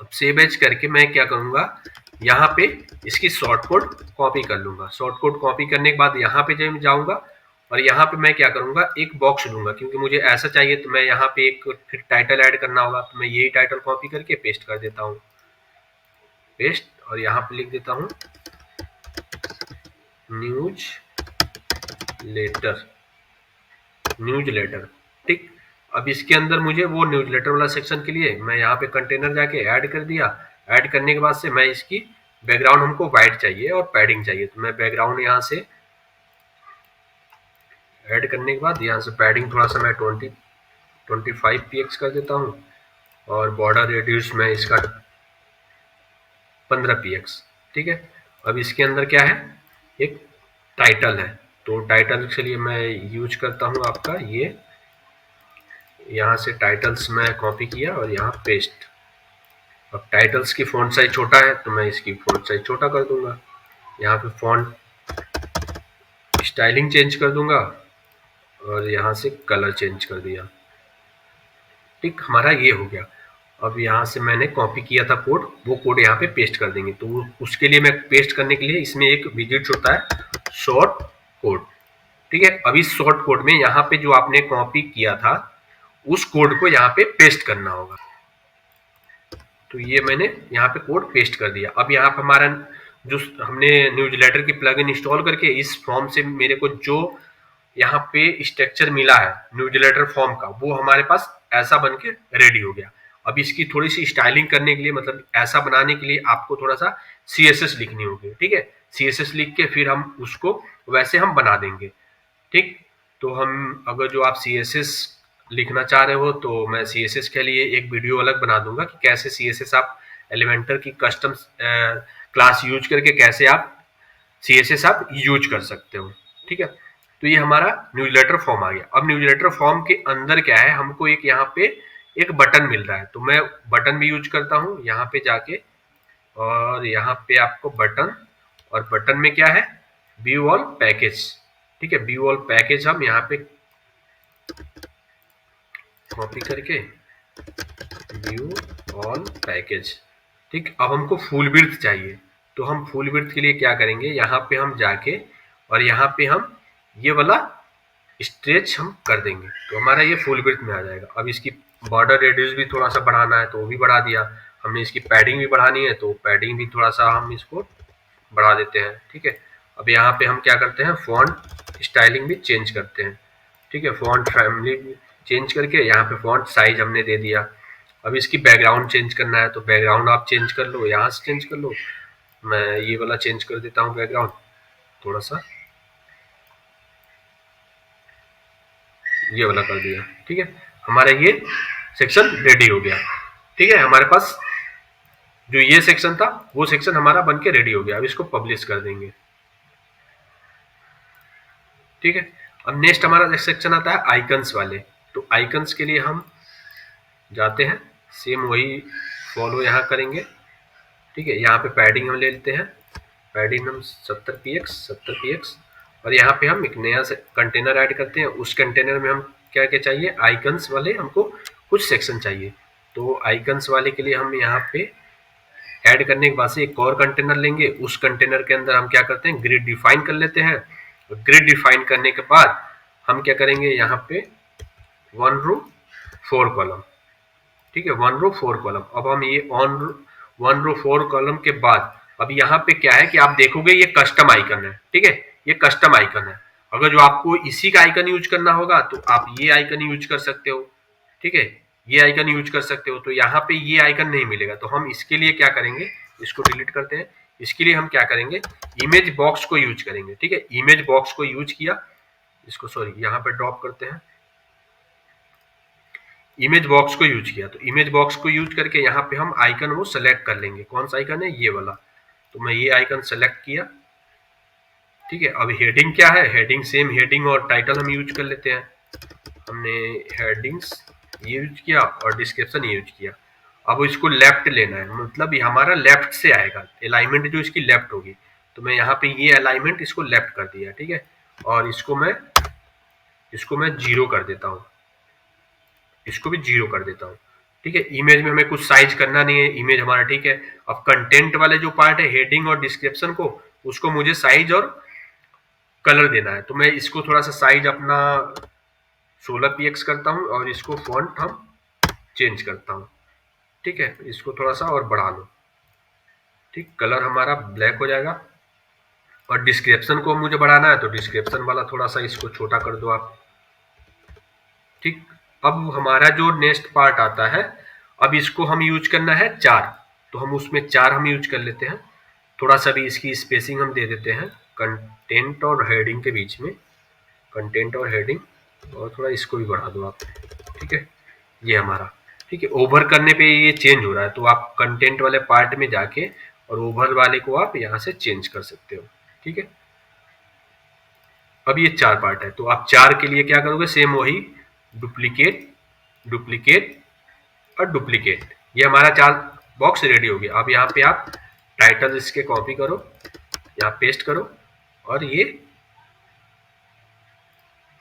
अब सेव एज करके मैं क्या करूंगा, यहाँ पे इसकी शॉर्ट कोड कॉपी कर लूंगा। शॉर्ट कोड कॉपी करने के बाद यहाँ पे जब जाऊंगा और यहाँ पे मैं क्या करूंगा, एक बॉक्स लूंगा, क्योंकि मुझे ऐसा चाहिए तो मैं यहाँ पे एक फिर टाइटल ऐड करना होगा, तो मैं यही टाइटल कॉपी करके पेस्ट कर देता हूँ, पेस्ट, और यहाँ पे लिख देता हूँ न्यूज लेटर, न्यूज़लेटर, ठीक। अब इसके अंदर मुझे वो न्यूज़लेटर वाला सेक्शन के लिए मैं यहाँ पे कंटेनर जाके ऐड कर दिया। ऐड करने के बाद से मैं इसकी बैकग्राउंड, हमको वाइट चाहिए और पैडिंग चाहिए, तो मैं बैकग्राउंड यहाँ से ऐड करने के बाद यहाँ से पैडिंग थोड़ा सा मैं 25px कर देता हूँ और बॉर्डर रेडियस में इसका 15px, ठीक है। अब इसके अंदर क्या है, एक टाइटल है, तो टाइटल के लिए मैं यूज करता हूँ आपका ये, यहाँ से टाइटल्स मैं कॉपी किया और यहाँ पेस्ट। अब टाइटल्स की फॉन्ट साइज छोटा है तो मैं इसकी फॉन्ट साइज छोटा कर दूंगा, यहाँ पे फॉन्ट स्टाइलिंग चेंज कर दूंगा और यहाँ से कलर चेंज कर दिया, ठीक। हमारा ये हो गया। अब यहाँ से मैंने कॉपी किया था कोड, वो कोड यहाँ पे पेस्ट कर देंगे। तो उसके लिए मैं पेस्ट करने के लिए इसमें एक विजिट होता है शॉर्ट कोड, ठीक है। अब इस शॉर्ट कोड में यहाँ पे जो आपने कॉपी किया था उस कोड को यहाँ पे पेस्ट करना होगा। तो ये मैंने यहाँ पे कोड पेस्ट कर दिया। अब यहाँ पे हमारा जो हमने न्यूज़लेटर की प्लगइन इंस्टॉल करके इस फॉर्म से मेरे को जो यहाँ पे स्ट्रक्चर मिला है न्यूज़लेटर फॉर्म का, वो हमारे पास ऐसा बन के रेडी हो गया। अब इसकी थोड़ी सी स्टाइलिंग करने के लिए, मतलब ऐसा बनाने के लिए आपको थोड़ा सा CSS लिखनी होगी, ठीक है। CSS लिख के फिर हम उसको वैसे हम बना देंगे, ठीक। तो हम, अगर जो आप CSS लिखना चाह रहे हो तो मैं CSS के लिए एक वीडियो अलग बना दूंगा कि कैसे CSS आप एलिमेंटर की कस्टम क्लास यूज करके कैसे आप CSS आप यूज कर सकते हो, ठीक है। तो ये हमारा न्यूज़लेटर फॉर्म आ गया। अब न्यूज़लेटर फॉर्म के अंदर क्या है, हमको एक यहाँ पे एक बटन मिल रहा है, तो मैं बटन भी यूज करता हूँ यहाँ पे जाके, और यहाँ पे आपको बटन, और बटन में क्या है, व्यू ऑल पैकेज, ठीक है। व्यू ऑल पैकेज हम यहाँ पे कॉपी करके व्यू ऑल पैकेज, ठीक। अब हमको फुल विड्थ चाहिए, तो हम फुल विड्थ के लिए क्या करेंगे, यहाँ पे हम जाके और यहाँ पे हम ये वाला स्ट्रेच हम कर देंगे, तो हमारा ये फुल विड्थ में आ जाएगा। अब इसकी बॉर्डर रेडियस भी थोड़ा सा बढ़ाना है तो वो भी बढ़ा दिया हमने। इसकी पैडिंग भी बढ़ानी है तो पैडिंग भी थोड़ा सा हम इसको बढ़ा देते हैं, ठीक है। अब यहाँ पे हम क्या करते हैं, फॉन्ट स्टाइलिंग भी चेंज करते हैं, ठीक है। फॉन्ट फैमिली चेंज करके यहाँ पे फॉन्ट साइज हमने दे दिया। अब इसकी बैकग्राउंड चेंज करना है तो बैकग्राउंड आप चेंज कर लो, यहाँ से चेंज कर लो। मैं ये वाला चेंज कर देता हूँ बैकग्राउंड थोड़ा सा, ये वाला कर दिया, ठीक है। हमारा ये सेक्शन रेडी हो गया, ठीक है। हमारे पास जो ये सेक्शन था वो सेक्शन हमारा बन के रेडी हो गया। अब इसको पब्लिश कर देंगे, ठीक है। अब नेक्स्ट हमारा सेक्शन आता है आइकन्स वाले। तो आइकन्स के लिए हम जाते हैं, सेम वही फॉलो यहाँ करेंगे, ठीक है। यहाँ पे पैडिंग हम ले लेते हैं, पैडिंग हम 70 px, और यहाँ पे हम एक नया कंटेनर ऐड करते हैं। उस कंटेनर में हम क्या क्या चाहिए, आइकन्स वाले हमको कुछ सेक्शन चाहिए। तो आइकन्स वाले के लिए हम यहाँ पे ऐड करने के बाद से एक और कंटेनर लेंगे, उस कंटेनर के अंदर हम क्या करते हैं, ग्रिड डिफाइन कर लेते हैं। ग्रिड डिफाइन करने के बाद हम क्या करेंगे, यहाँ पे 1 रो 4 कॉलम, ठीक है। 1 रो 4 कॉलम। अब हम ये ऑन 1 रो 4 कॉलम के बाद अब यहाँ पे क्या है कि आप देखोगे ये कस्टम आइकन है, ठीक है। ये कस्टम आइकन है। अगर जो आपको इसी का आइकन यूज करना होगा तो आप ये आइकन यूज कर सकते हो, ठीक है। ये आइकन यूज कर सकते हो। तो यहाँ पे ये आइकन नहीं मिलेगा, तो हम इसके लिए क्या करेंगे, इसको डिलीट करते हैं। इसके लिए हम क्या करेंगे, इमेज बॉक्स को यूज करेंगे, ठीक है। इमेज बॉक्स को यूज किया, इसको सॉरी यहाँ पे ड्रॉप करते हैं। इमेज बॉक्स को यूज किया, तो इमेज बॉक्स को यूज करके यहाँ पे हम आइकन वो सेलेक्ट कर लेंगे। कौन सा आइकन है, ये वाला। तो मैं ये आइकन सेलेक्ट किया, ठीक है। अब हेडिंग क्या है, हेडिंग सेम हेडिंग और टाइटल हम यूज कर लेते हैं। हमने हेडिंग्स ये यूज किया और डिस्क्रिप्शन ये यूज किया। अब इसको लेफ्ट लेना है, मतलब ये हमारा लेफ्ट से आएगा, अलाइनमेंट जो इसकी लेफ्ट होगी। तो मैं यहाँ पे ये अलाइनमेंट इसको लेफ्ट कर दिया, ठीक है। और इसको मैं 0 कर देता हूँ, इसको भी 0 कर देता हूँ, ठीक है। इमेज में हमें कुछ साइज करना नहीं है, इमेज हमारा ठीक है। अब कंटेंट वाले जो पार्ट है, हेडिंग और डिस्क्रिप्शन को, उसको मुझे साइज और कलर देना है। तो मैं इसको थोड़ा सा साइज अपना 16 px करता हूँ और इसको फॉन्ट हम चेंज करता हूँ, ठीक है। इसको थोड़ा सा और बढ़ा लो, ठीक। कलर हमारा ब्लैक हो जाएगा। और डिस्क्रिप्शन को मुझे बढ़ाना है तो डिस्क्रिप्शन वाला थोड़ा सा इसको छोटा कर दो आप, ठीक। अब हमारा जो नेक्स्ट पार्ट आता है, अब इसको हम यूज करना है 4, तो हम उसमें 4 हम यूज कर लेते हैं। थोड़ा सा भी इसकी स्पेसिंग हम दे देते हैं कंटेंट और हेडिंग के बीच में, कंटेंट और हेडिंग, और थोड़ा इसको भी बढ़ा दो आप, ठीक है। ये हमारा ठीक है। ओवर करने पे ये चेंज हो रहा है, तो आप कंटेंट वाले पार्ट में जाके और ओवर वाले को आप यहाँ से चेंज कर सकते हो, ठीक है। अब ये 4 पार्ट है, तो आप 4 के लिए क्या करोगे, सेम वही डुप्लीकेट, डुप्लीकेट और डुप्लीकेट। ये हमारा 4 बॉक्स रेडी हो गया। अब यहाँ पे आप टाइटल इसके कॉपी करो, यहाँ पेस्ट करो, और ये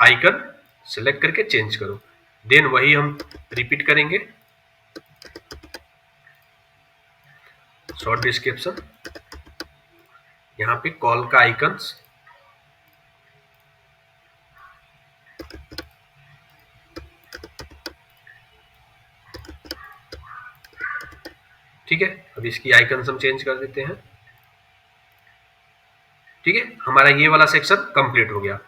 आइकन सेलेक्ट करके चेंज करो। देन वही हम रिपीट करेंगे। शॉर्ट डिस्क्रिप्शन, यहाँ पे कॉल का आइकन्स, ठीक है। अब इसकी आइकन्स हम चेंज कर देते हैं, ठीक है। हमारा ये वाला सेक्शन कंप्लीट हो गया।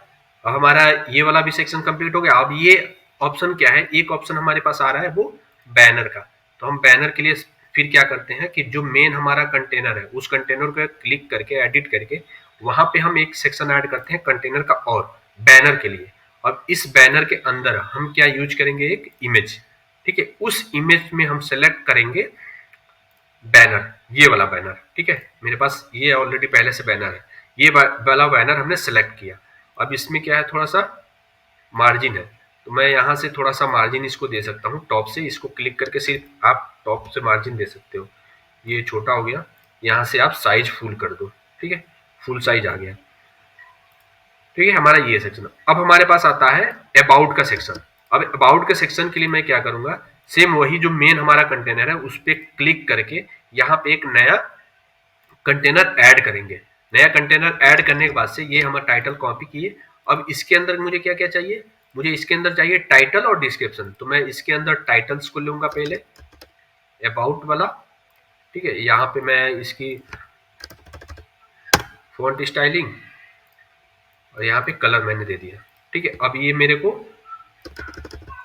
अब हमारा ये वाला भी सेक्शन कंप्लीट हो गया। अब ये ऑप्शन क्या है, एक ऑप्शन हमारे पास आ रहा है वो बैनर का। तो हम बैनर के लिए फिर क्या करते हैं कि जो मेन हमारा कंटेनर है उस कंटेनर को क्लिक करके एडिट करके वहां पे हम एक सेक्शन ऐड करते हैं कंटेनर का और बैनर के लिए। अब इस बैनर के अंदर हम क्या यूज करेंगे, एक इमेज। ठीक है, उस इमेज में हम सेलेक्ट करेंगे बैनर, ये वाला बैनर। ठीक है, मेरे पास ये ऑलरेडी पहले से बैनर है, ये वाला बैनर हमने सेलेक्ट किया। अब इसमें क्या है, थोड़ा सा मार्जिन है, तो मैं यहाँ से थोड़ा सा मार्जिन इसको दे सकता हूँ टॉप से। इसको क्लिक करके सिर्फ आप टॉप से मार्जिन दे सकते हो। ये छोटा हो गया, यहाँ से आप साइज फुल कर दो। ठीक है, फुल साइज आ गया। ठीक है, हमारा ये सेक्शन। अब हमारे पास आता है अबाउट का सेक्शन। अब अबाउट के सेक्शन के लिए मैं क्या करूंगा, सेम वही जो मेन हमारा कंटेनर है उस पर क्लिक करके यहाँ पे एक नया कंटेनर ऐड करेंगे। नया कंटेनर ऐड करने के बाद से ये हमारा टाइटल कॉपी किए। अब इसके अंदर मुझे क्या क्या चाहिए, मुझे इसके अंदर चाहिए टाइटल और डिस्क्रिप्शन। तो मैं इसके अंदर टाइटल्स को लूंगा पहले, अबाउट वाला। ठीक है, यहाँ पे मैं इसकी फॉन्ट स्टाइलिंग और यहाँ पे कलर मैंने दे दिया। ठीक है, अब ये मेरे को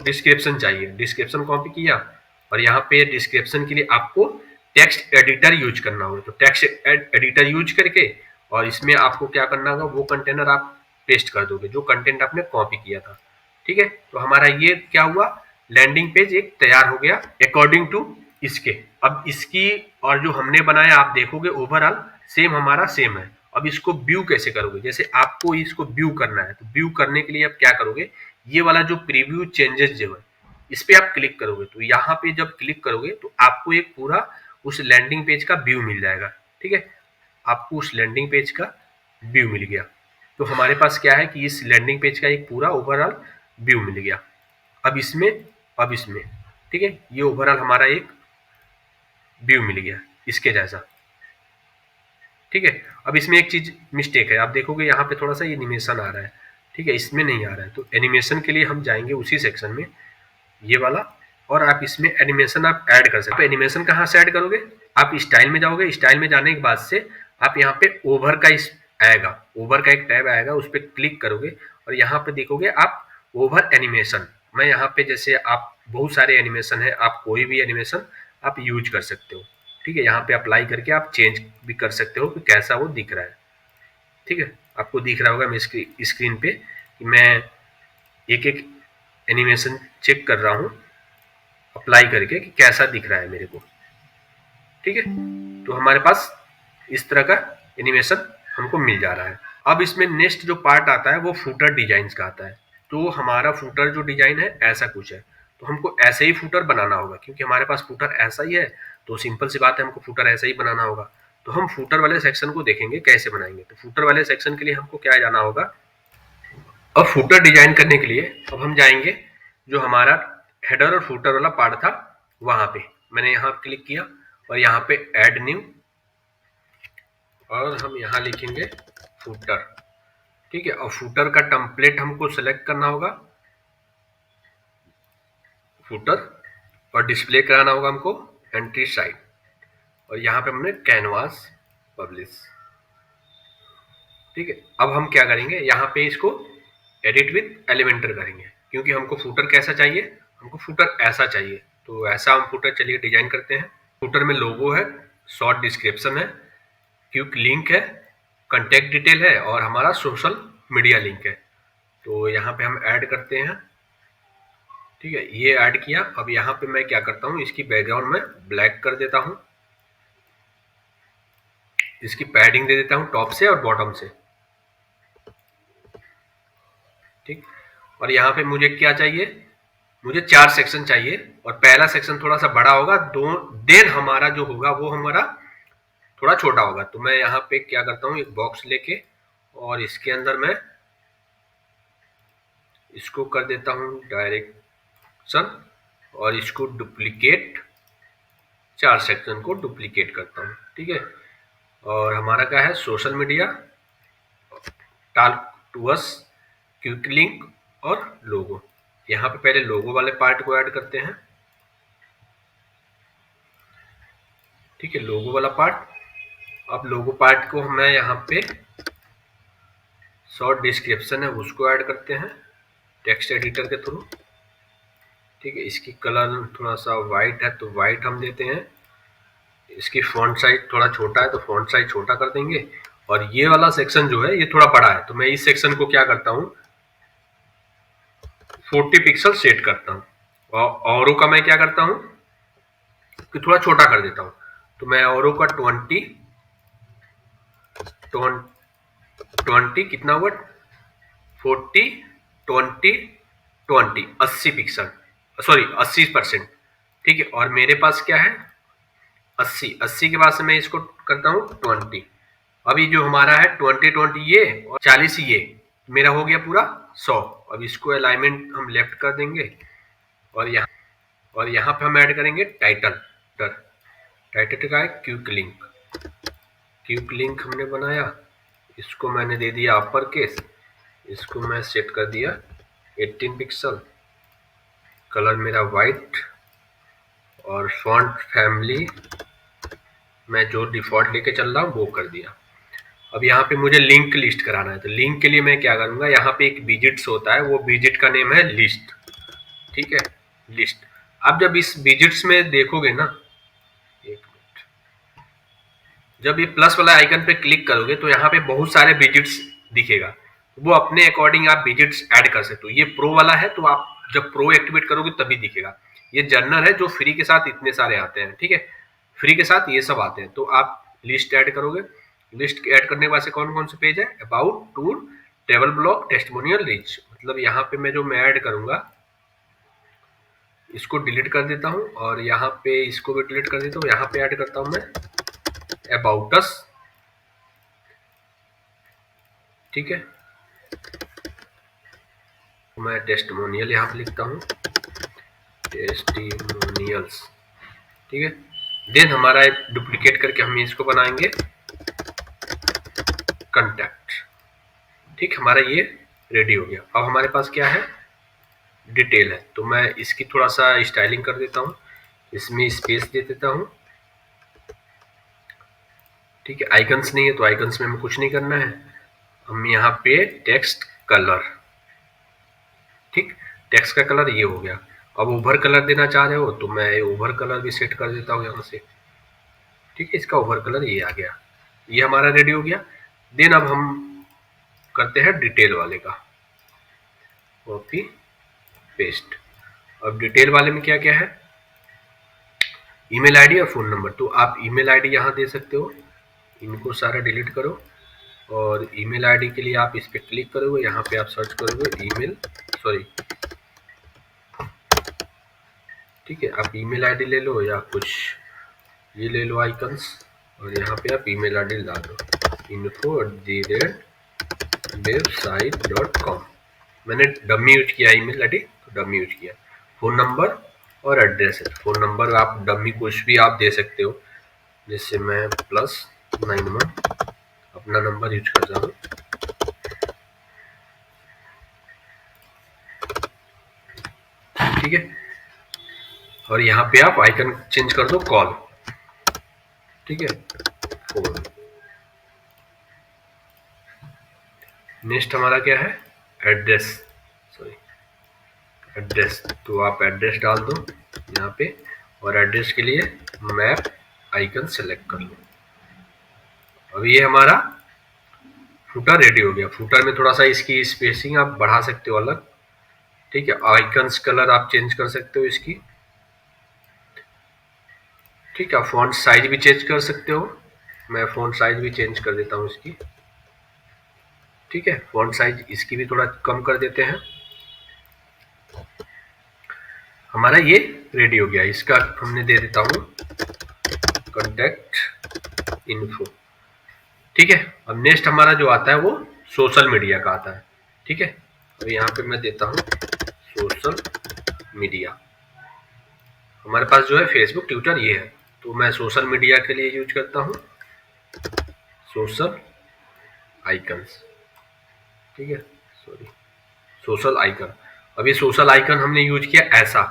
डिस्क्रिप्शन चाहिए, डिस्क्रिप्शन कॉपी किया। और यहाँ पे डिस्क्रिप्शन के लिए आपको टेक्स्ट एडिटर यूज करना होगा। तो टेक्स्ट एडिटर यूज करके और इसमें आपको क्या करना होगा, वो कंटेनर आप पेस्ट कर दोगे जो कंटेंट आपने कॉपी किया था। ठीक है, तो हमारा ये क्या हुआ, लैंडिंग पेज एक तैयार हो गया अकॉर्डिंग टू इसके। अब इसकी और जो हमने बनाया आप देखोगे ओवरऑल सेम हमारा सेम है। अब इसको व्यू कैसे करोगे, जैसे आपको इसको व्यू करना है तो व्यू करने के लिए आप क्या करोगे, ये वाला जो प्रीव्यू चेंजेस जो है इस पे आप क्लिक करोगे। तो यहाँ पे जब क्लिक करोगे तो आपको एक पूरा उस लैंडिंग पेज का व्यू मिल जाएगा। ठीक है, आपको उस लैंडिंग पेज का व्यू मिल गया। तो हमारे पास क्या है कि इस लैंडिंग पेज का एक पूरा ओवरऑल व्यू मिल गया। अब इसमें अब इसमें ठीक है, ये ओवरऑल हमारा एक व्यू मिल गया इसके जैसा। ठीक है, अब इसमें एक चीज मिस्टेक है, आप देखोगे यहाँ पे थोड़ा सा एनिमेशन आ रहा है। ठीक है, इसमें नहीं आ रहा है। तो एनिमेशन के लिए हम जाएंगे उसी सेक्शन में, ये वाला। और आप इसमें एनिमेशन आप ऐड कर सकते हो। एनिमेशन कहाँ से ऐड करोगे, आप स्टाइल में जाओगे, स्टाइल में जाने के बाद से आप यहाँ पे ओवर का इस आएगा, ओवर का एक टैब आएगा, उस पर क्लिक करोगे और यहाँ पे देखोगे आप ओवर एनिमेशन। मैं यहाँ पे जैसे आप बहुत सारे एनिमेशन है, आप कोई भी एनिमेशन आप यूज कर सकते हो। ठीक है, यहाँ पे अप्लाई करके आप चेंज भी कर सकते हो कि कैसा वो दिख रहा है। ठीक है, आपको दिख रहा होगा मैं स्क्रीन पे कि मैं एक एक एनिमेशन चेक कर रहा हूँ अप्लाई करके कि कैसा दिख रहा है मेरे को। ठीक है, तो हमारे पास इस तरह का एनिमेशन हमको मिल जा रहा है। अब इसमें नेक्स्ट जो पार्ट आता है वो फूटर डिजाइन का आता है। तो हमारा फूटर जो डिजाइन है ऐसा कुछ है, तो हमको ऐसे ही फूटर बनाना होगा क्योंकि हमारे पास फूटर ऐसा ही है। तो सिंपल सी बात है, हमको फूटर ऐसा ही बनाना होगा। तो हम फूटर वाले सेक्शन को देखेंगे कैसे बनाएंगे। तो फूटर वाले सेक्शन के लिए हमको क्या जाना होगा, अब फूटर डिजाइन करने के लिए अब हम जाएंगे जो हमारा हेडर और फूटर वाला पार्ट था वहां पे। मैंने यहाँ क्लिक किया और यहाँ पे ऐड न्यू और हम यहाँ लिखेंगे फूटर। ठीक है, और फूटर का टेम्पलेट हमको सेलेक्ट करना होगा, फूटर, और डिस्प्ले कराना होगा हमको एंट्री साइड। और यहाँ पे हमने कैनवास पब्लिश। ठीक है, अब हम क्या करेंगे, यहाँ पे इसको एडिट विद एलिमेंटर करेंगे क्योंकि हमको फूटर कैसा चाहिए, हमको फूटर ऐसा चाहिए। तो ऐसा हम फूटर चलिए डिजाइन करते हैं। फूटर में लोगो है, शॉर्ट डिस्क्रिप्शन है, क्विक लिंक है, कॉन्टेक्ट डिटेल है और हमारा सोशल मीडिया लिंक है। तो यहाँ पे हम ऐड करते हैं। ठीक है, ये ऐड किया। अब यहाँ पे मैं क्या करता हूँ, इसकी बैकग्राउंड में ब्लैक कर देता हूँ, इसकी पैडिंग दे देता हूँ टॉप से और बॉटम से। ठीक, और यहाँ पे मुझे क्या चाहिए, मुझे 4 सेक्शन चाहिए और पहला सेक्शन थोड़ा सा बड़ा होगा, देन हमारा जो होगा वो हमारा थोड़ा छोटा होगा। तो मैं यहाँ पे क्या करता हूँ, एक बॉक्स लेके और इसके अंदर मैं इसको कर देता हूँ डायरेक्शन और इसको डुप्लीकेट, 4 सेक्शन को डुप्लीकेट करता हूँ। ठीक है, और हमारा क्या है, social media, talk to us, quick link और लोगो। यहाँ पे पहले लोगो वाले पार्ट को ऐड करते हैं। ठीक है, लोगो वाला पार्ट। अब लोगो पार्ट को मैं यहाँ पे शॉर्ट डिस्क्रिप्शन है उसको ऐड करते हैं टेक्स्ट एडिटर के थ्रू। ठीक है, इसकी कलर थोड़ा सा वाइट है तो वाइट हम देते हैं। इसकी फॉन्ट साइज थोड़ा छोटा है तो फॉन्ट साइज छोटा कर देंगे। और ये वाला सेक्शन जो है ये थोड़ा बड़ा है तो मैं इस सेक्शन को क्या करता हूँ 40 पिक्सल सेट करता हूँ। औरों का मैं क्या करता हूँ कि थोड़ा छोटा कर देता हूँ। तो मैं औरों का 20 कितना हुआ 40 20 20 80 पिक्सल, सॉरी 80%। ठीक है, और मेरे पास क्या है 80 के बाद से मैं इसको करता हूँ 20। अभी जो हमारा है 20 ये और 40 ये मेरा हो गया पूरा 100। अब इसको अलाइनमेंट हम लेफ्ट कर देंगे और यहाँ पे हम ऐड करेंगे टाइटल। टाइटल का है क्विक लिंक हमने बनाया। इसको मैंने दे दिया अपर केस। इसको मैं सेट कर दिया 18 पिक्सल। कलर मेरा वाइट और फॉन्ट फैमिली मैं जो डिफॉल्ट लेके चल रहा हूँ वो कर दिया। अब यहाँ पे मुझे लिंक लिस्ट कराना है तो लिंक के लिए मैं क्या करूँगा यहाँ पे एक विजिट्स होता है, वो विजिट का नेम है लिस्ट। ठीक है, लिस्ट। अब जब इस विजिट्स में देखोगे ना, एक मिनट, जब ये प्लस वाला आइकन पे क्लिक करोगे तो यहाँ पे बहुत सारे विजिट्स दिखेगा। वो अपने अकॉर्डिंग आप विजिट्स ऐड कर सकते हो। ये प्रो वाला है तो आप जब प्रो एक्टिवेट करोगे तभी दिखेगा। ये जर्नल है जो फ्री के साथ इतने सारे आते हैं। ठीक है, फ्री के साथ ये सब आते हैं तो आप लिस्ट ऐड करोगे। लिस्ट ऐड करने के बाद से कौन कौन से पेज है about, tour, table block, testimonial, reach. मतलब यहाँ पे मैं जो ऐड करूंगा इसको डिलीट कर देता हूँ और यहाँ पे इसको भी डिलीट कर देता हूँ। यहाँ पे ऐड करता हूँ मैं अबाउट अस। ठीक है, मैं टेस्टिमोनियल यहाँ पे लिखता हूँ टेस्टिमोनियल्स। ठीक है, देन हमारा डुप्लीकेट करके हम इसको बनाएंगे कंटैक्ट। ठीक, हमारा ये रेडी हो गया। अब हमारे पास क्या है डिटेल है तो मैं इसकी थोड़ा सा स्टाइलिंग कर देता हूँ, इसमें स्पेस दे देता हूँ। ठीक है, आइकन्स नहीं है तो आइकन्स में हमें कुछ नहीं करना है। हम यहाँ पे टेक्स्ट कलर, ठीक, टेक्स्ट का कलर ये हो गया। अब ओवर कलर देना चाह रहे हो तो मैं ओवर कलर भी सेट कर देता हूँ यहाँ से। ठीक है, इसका ओवर कलर ये आ गया। ये हमारा रेडी हो गया। देन अब हम करते हैं डिटेल वाले का, कॉपी पेस्ट। अब डिटेल वाले में क्या क्या है ईमेल आईडी और फोन नंबर। तो आप ईमेल आईडी यहाँ दे सकते हो, इनको सारा डिलीट करो। और ईमेल आईडी के लिए आप इस पर क्लिक करोगे, यहाँ पे आप सर्च करोगे ईमेल, सॉरी, ठीक है, आप ईमेल आईडी ले लो या कुछ ये ले लो आइकन्स और यहाँ पे आप ईमेल आईडी डाल दो info@website.com। मैंने डमी यूज किया ईमेल आईडी तो डमी यूज किया। फोन नंबर और एड्रेस है। फोन नंबर आप डमी कुछ भी आप दे सकते हो, जैसे मैं +91 अपना नंबर यूज करता हूँ। ठीक है, और यहाँ पे आप आइकन चेंज कर दो कॉल। ठीक है, फोन। नेक्स्ट हमारा क्या है एड्रेस, सॉरी एड्रेस। तो आप एड्रेस डाल दो यहाँ पे और एड्रेस के लिए मैप आइकन सेलेक्ट कर लो। अब ये हमारा फुटर रेडी हो गया। फुटर में थोड़ा सा इसकी स्पेसिंग आप बढ़ा सकते हो अलग। ठीक है, आइकन्स कलर आप चेंज कर सकते हो इसकी। ठीक है, फॉन्ट साइज भी चेंज कर सकते हो। मैं फॉन्ट साइज भी चेंज कर देता हूँ इसकी। ठीक है, फॉन्ट साइज इसकी भी थोड़ा कम कर देते हैं। हमारा ये रेडी हो गया। इसका हमने दे देता हूँ कॉन्टैक्ट इन्फो। ठीक है, अब नेक्स्ट हमारा जो आता है वो सोशल मीडिया का आता है। ठीक है, तो यहाँ पे मैं देता हूँ सोशल मीडिया। हमारे पास जो है फेसबुक, ट्विटर ये है तो मैं सोशल मीडिया के लिए यूज करता हूँ सोशल आइकन्स। ठीक है, सॉरी, सोशल आइकन। अब ये सोशल आइकन हमने यूज किया ऐसा।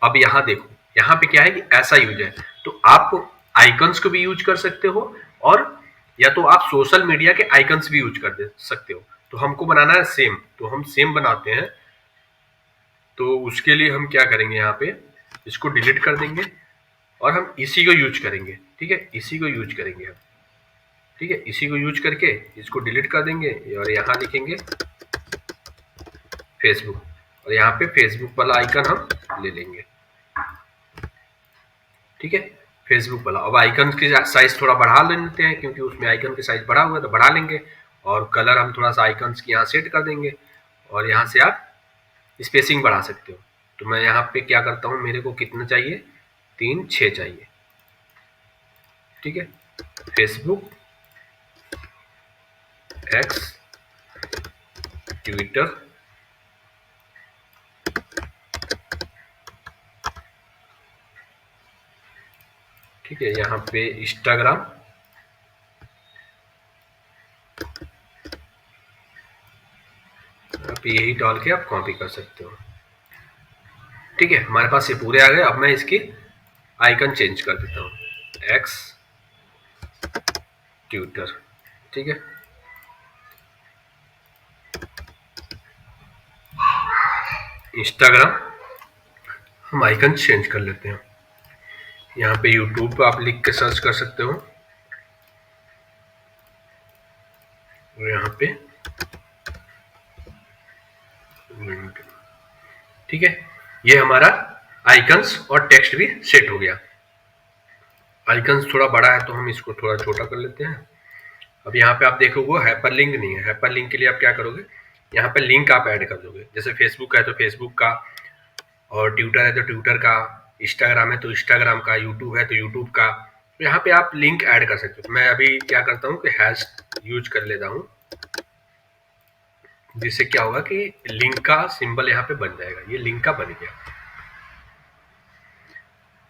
अब यहाँ देखो, यहाँ पे क्या है कि ऐसा यूज है तो आप आइकन्स को भी यूज कर सकते हो और या तो आप सोशल मीडिया के आइकन्स भी यूज कर सकते हो। तो हमको बनाना है सेम, तो हम सेम बनाते हैं। तो उसके लिए हम क्या करेंगे, यहाँ पे इसको डिलीट कर देंगे और हम इसी को यूज करेंगे। ठीक है, इसी को यूज करेंगे हम। ठीक है, इसी को यूज करके इसको डिलीट कर देंगे और यहाँ लिखेंगे फेसबुक, और यहाँ पे फेसबुक वाला आइकन हम ले लेंगे। ठीक है, फेसबुक वाला। अब आइकन की साइज थोड़ा बढ़ा लेते हैं, क्योंकि उसमें आइकन की साइज बढ़ा हुआ है तो बढ़ा लेंगे। और कलर हम थोड़ा सा आइकन्स की यहाँ सेट कर देंगे, और यहाँ से आप स्पेसिंग बढ़ा सकते हो। तो मैं यहाँ पे क्या करता हूँ, मेरे को कितना चाहिए, 3-6 चाहिए। ठीक है, फेसबुक, एक्स, ट्विटर, ठीक है, यहाँ पे इंस्टाग्राम, आप यही डाल के आप कॉपी कर सकते हो। ठीक है, हमारे पास ये पूरे आ गए। अब मैं इसकी आइकन चेंज कर देता हूँ, एक्स, ट्विटर। ठीक है, इंस्टाग्राम, हम आइकन चेंज कर लेते हैं। यहाँ पे यूट्यूब पे आप लिख के सर्च कर सकते हो, और यहाँ पे ठीक है, ये हमारा आइकन्स और टेक्स्ट भी सेट हो गया। आइकन्स थोड़ा बड़ा है तो हम इसको थोड़ा छोटा कर लेते हैं। अब यहाँ पे आप देखोगे हाइपरलिंक नहीं है। हाइपरलिंक के लिए आप क्या करोगे, यहाँ पे लिंक आप ऐड कर दोगे। जैसे फेसबुक है तो फेसबुक का, और ट्विटर है तो ट्विटर का, इंस्टाग्राम है तो इंस्टाग्राम का, यूट्यूब है तो यूट्यूब का। तो यहाँ पे आप लिंक ऐड कर सकते हो। मैं अभी क्या करता हूँ कि हैश यूज कर लेता हूँ, जिससे क्या होगा कि लिंक का सिंबल यहाँ पे बन जाएगा। ये लिंक का बन गया।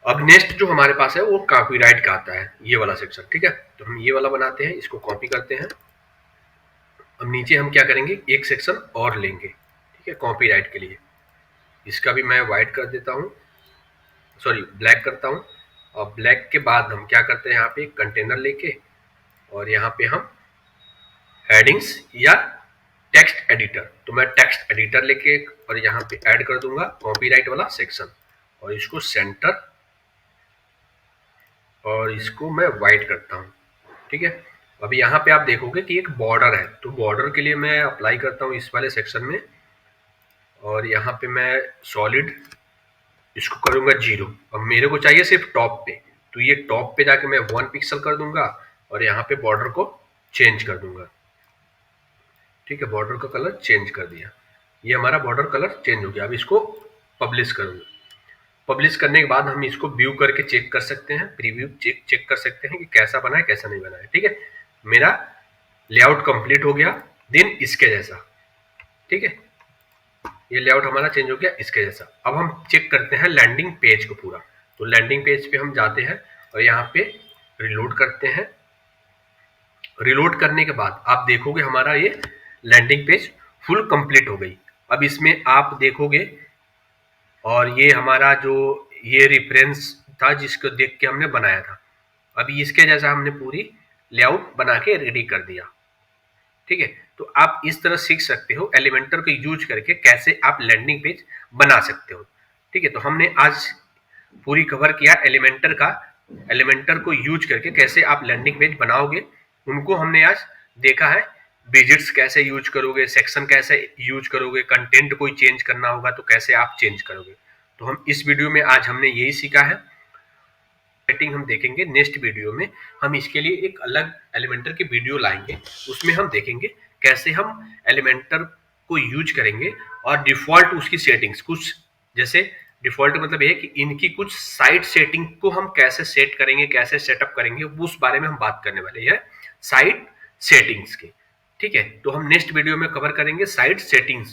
अब नेक्स्ट जो हमारे पास है वो कॉपीराइट का आता है, ये वाला सेक्शन। ठीक है, तो हम ये वाला बनाते हैं, इसको कॉपी करते हैं। अब नीचे हम क्या करेंगे, एक सेक्शन और लेंगे। ठीक है, कॉपीराइट के लिए इसका भी मैं व्हाइट कर देता हूँ, सॉरी ब्लैक करता हूँ। और ब्लैक के बाद हम क्या करते हैं, यहाँ पे एक कंटेनर लेके, और यहाँ पे हम हेडिंग्स या टेक्स्ट एडिटर, तो मैं टेक्स्ट एडिटर लेके और यहाँ पे ऐड कर दूंगा कॉपीराइट वाला सेक्शन, और इसको सेंटर, और इसको मैं व्हाइट करता हूँ। ठीक है, अभी यहाँ पे आप देखोगे कि एक बॉर्डर है, तो बॉर्डर के लिए मैं अप्लाई करता हूँ इस वाले सेक्शन में, और यहाँ पे मैं सॉलिड इसको करूंगा 0। अब मेरे को चाहिए सिर्फ टॉप पे, तो ये टॉप पे जाके मैं 1 पिक्सल कर दूंगा, और यहाँ पे बॉर्डर को चेंज कर दूंगा। ठीक है, बॉर्डर का कलर चेंज कर दिया, ये हमारा बॉर्डर कलर चेंज हो गया। अब इसको पब्लिश करूंगा। पब्लिश करने के बाद हम इसको व्यू करके चेक कर सकते हैं, प्रीव्यू चेक कर सकते हैं कि कैसा बना है कैसा नहीं बना है। ठीक है, मेरा लेआउट कंप्लीट हो गया, देन इसके जैसा। ठीक है, ये लेआउट हमारा चेंज हो गया इसके जैसा। अब हम चेक करते हैं लैंडिंग पेज को पूरा। तो लैंडिंग पेज पे हम जाते हैं और यहाँ पे रिलोड करते हैं। रिलोड करने के बाद आप देखोगे हमारा ये लैंडिंग पेज फुल कंप्लीट हो गई। अब इसमें आप देखोगे, और ये हमारा जो ये रेफरेंस था जिसको देख के हमने बनाया था, अभी इसके जैसा हमने पूरी लेआउट बना के रेडी कर दिया। ठीक है, तो आप इस तरह सीख सकते हो एलिमेंटर को यूज करके कैसे आप लैंडिंग पेज बना सकते हो। ठीक है, तो हमने आज पूरी कवर किया एलिमेंटर का, एलिमेंटर को यूज करके कैसे आप लैंडिंग पेज बनाओगे उनको हमने आज देखा है। विजिट्स कैसे यूज करोगे, सेक्शन कैसे यूज करोगे, कंटेंट कोई चेंज करना होगा तो कैसे आप चेंज करोगे। तो हम इस वीडियो में आज हमने यही सीखा है। सेटिंग हम देखेंगे नेक्स्ट वीडियो में। हम इसके लिए एक अलग एलिमेंटर की वीडियो लाएंगे, उसमें हम देखेंगे कैसे हम एलिमेंटर को यूज करेंगे, और डिफॉल्ट उसकी सेटिंग्स कुछ, जैसे डिफॉल्ट मतलब ये है कि इनकी कुछ साइट सेटिंग को हम कैसे सेट करेंगे, कैसे सेटअप करेंगे, उस बारे में हम बात करने वाले हैं साइट सेटिंग्स के। ठीक है, तो हम नेक्स्ट वीडियो में कवर करेंगे साइट सेटिंग्स।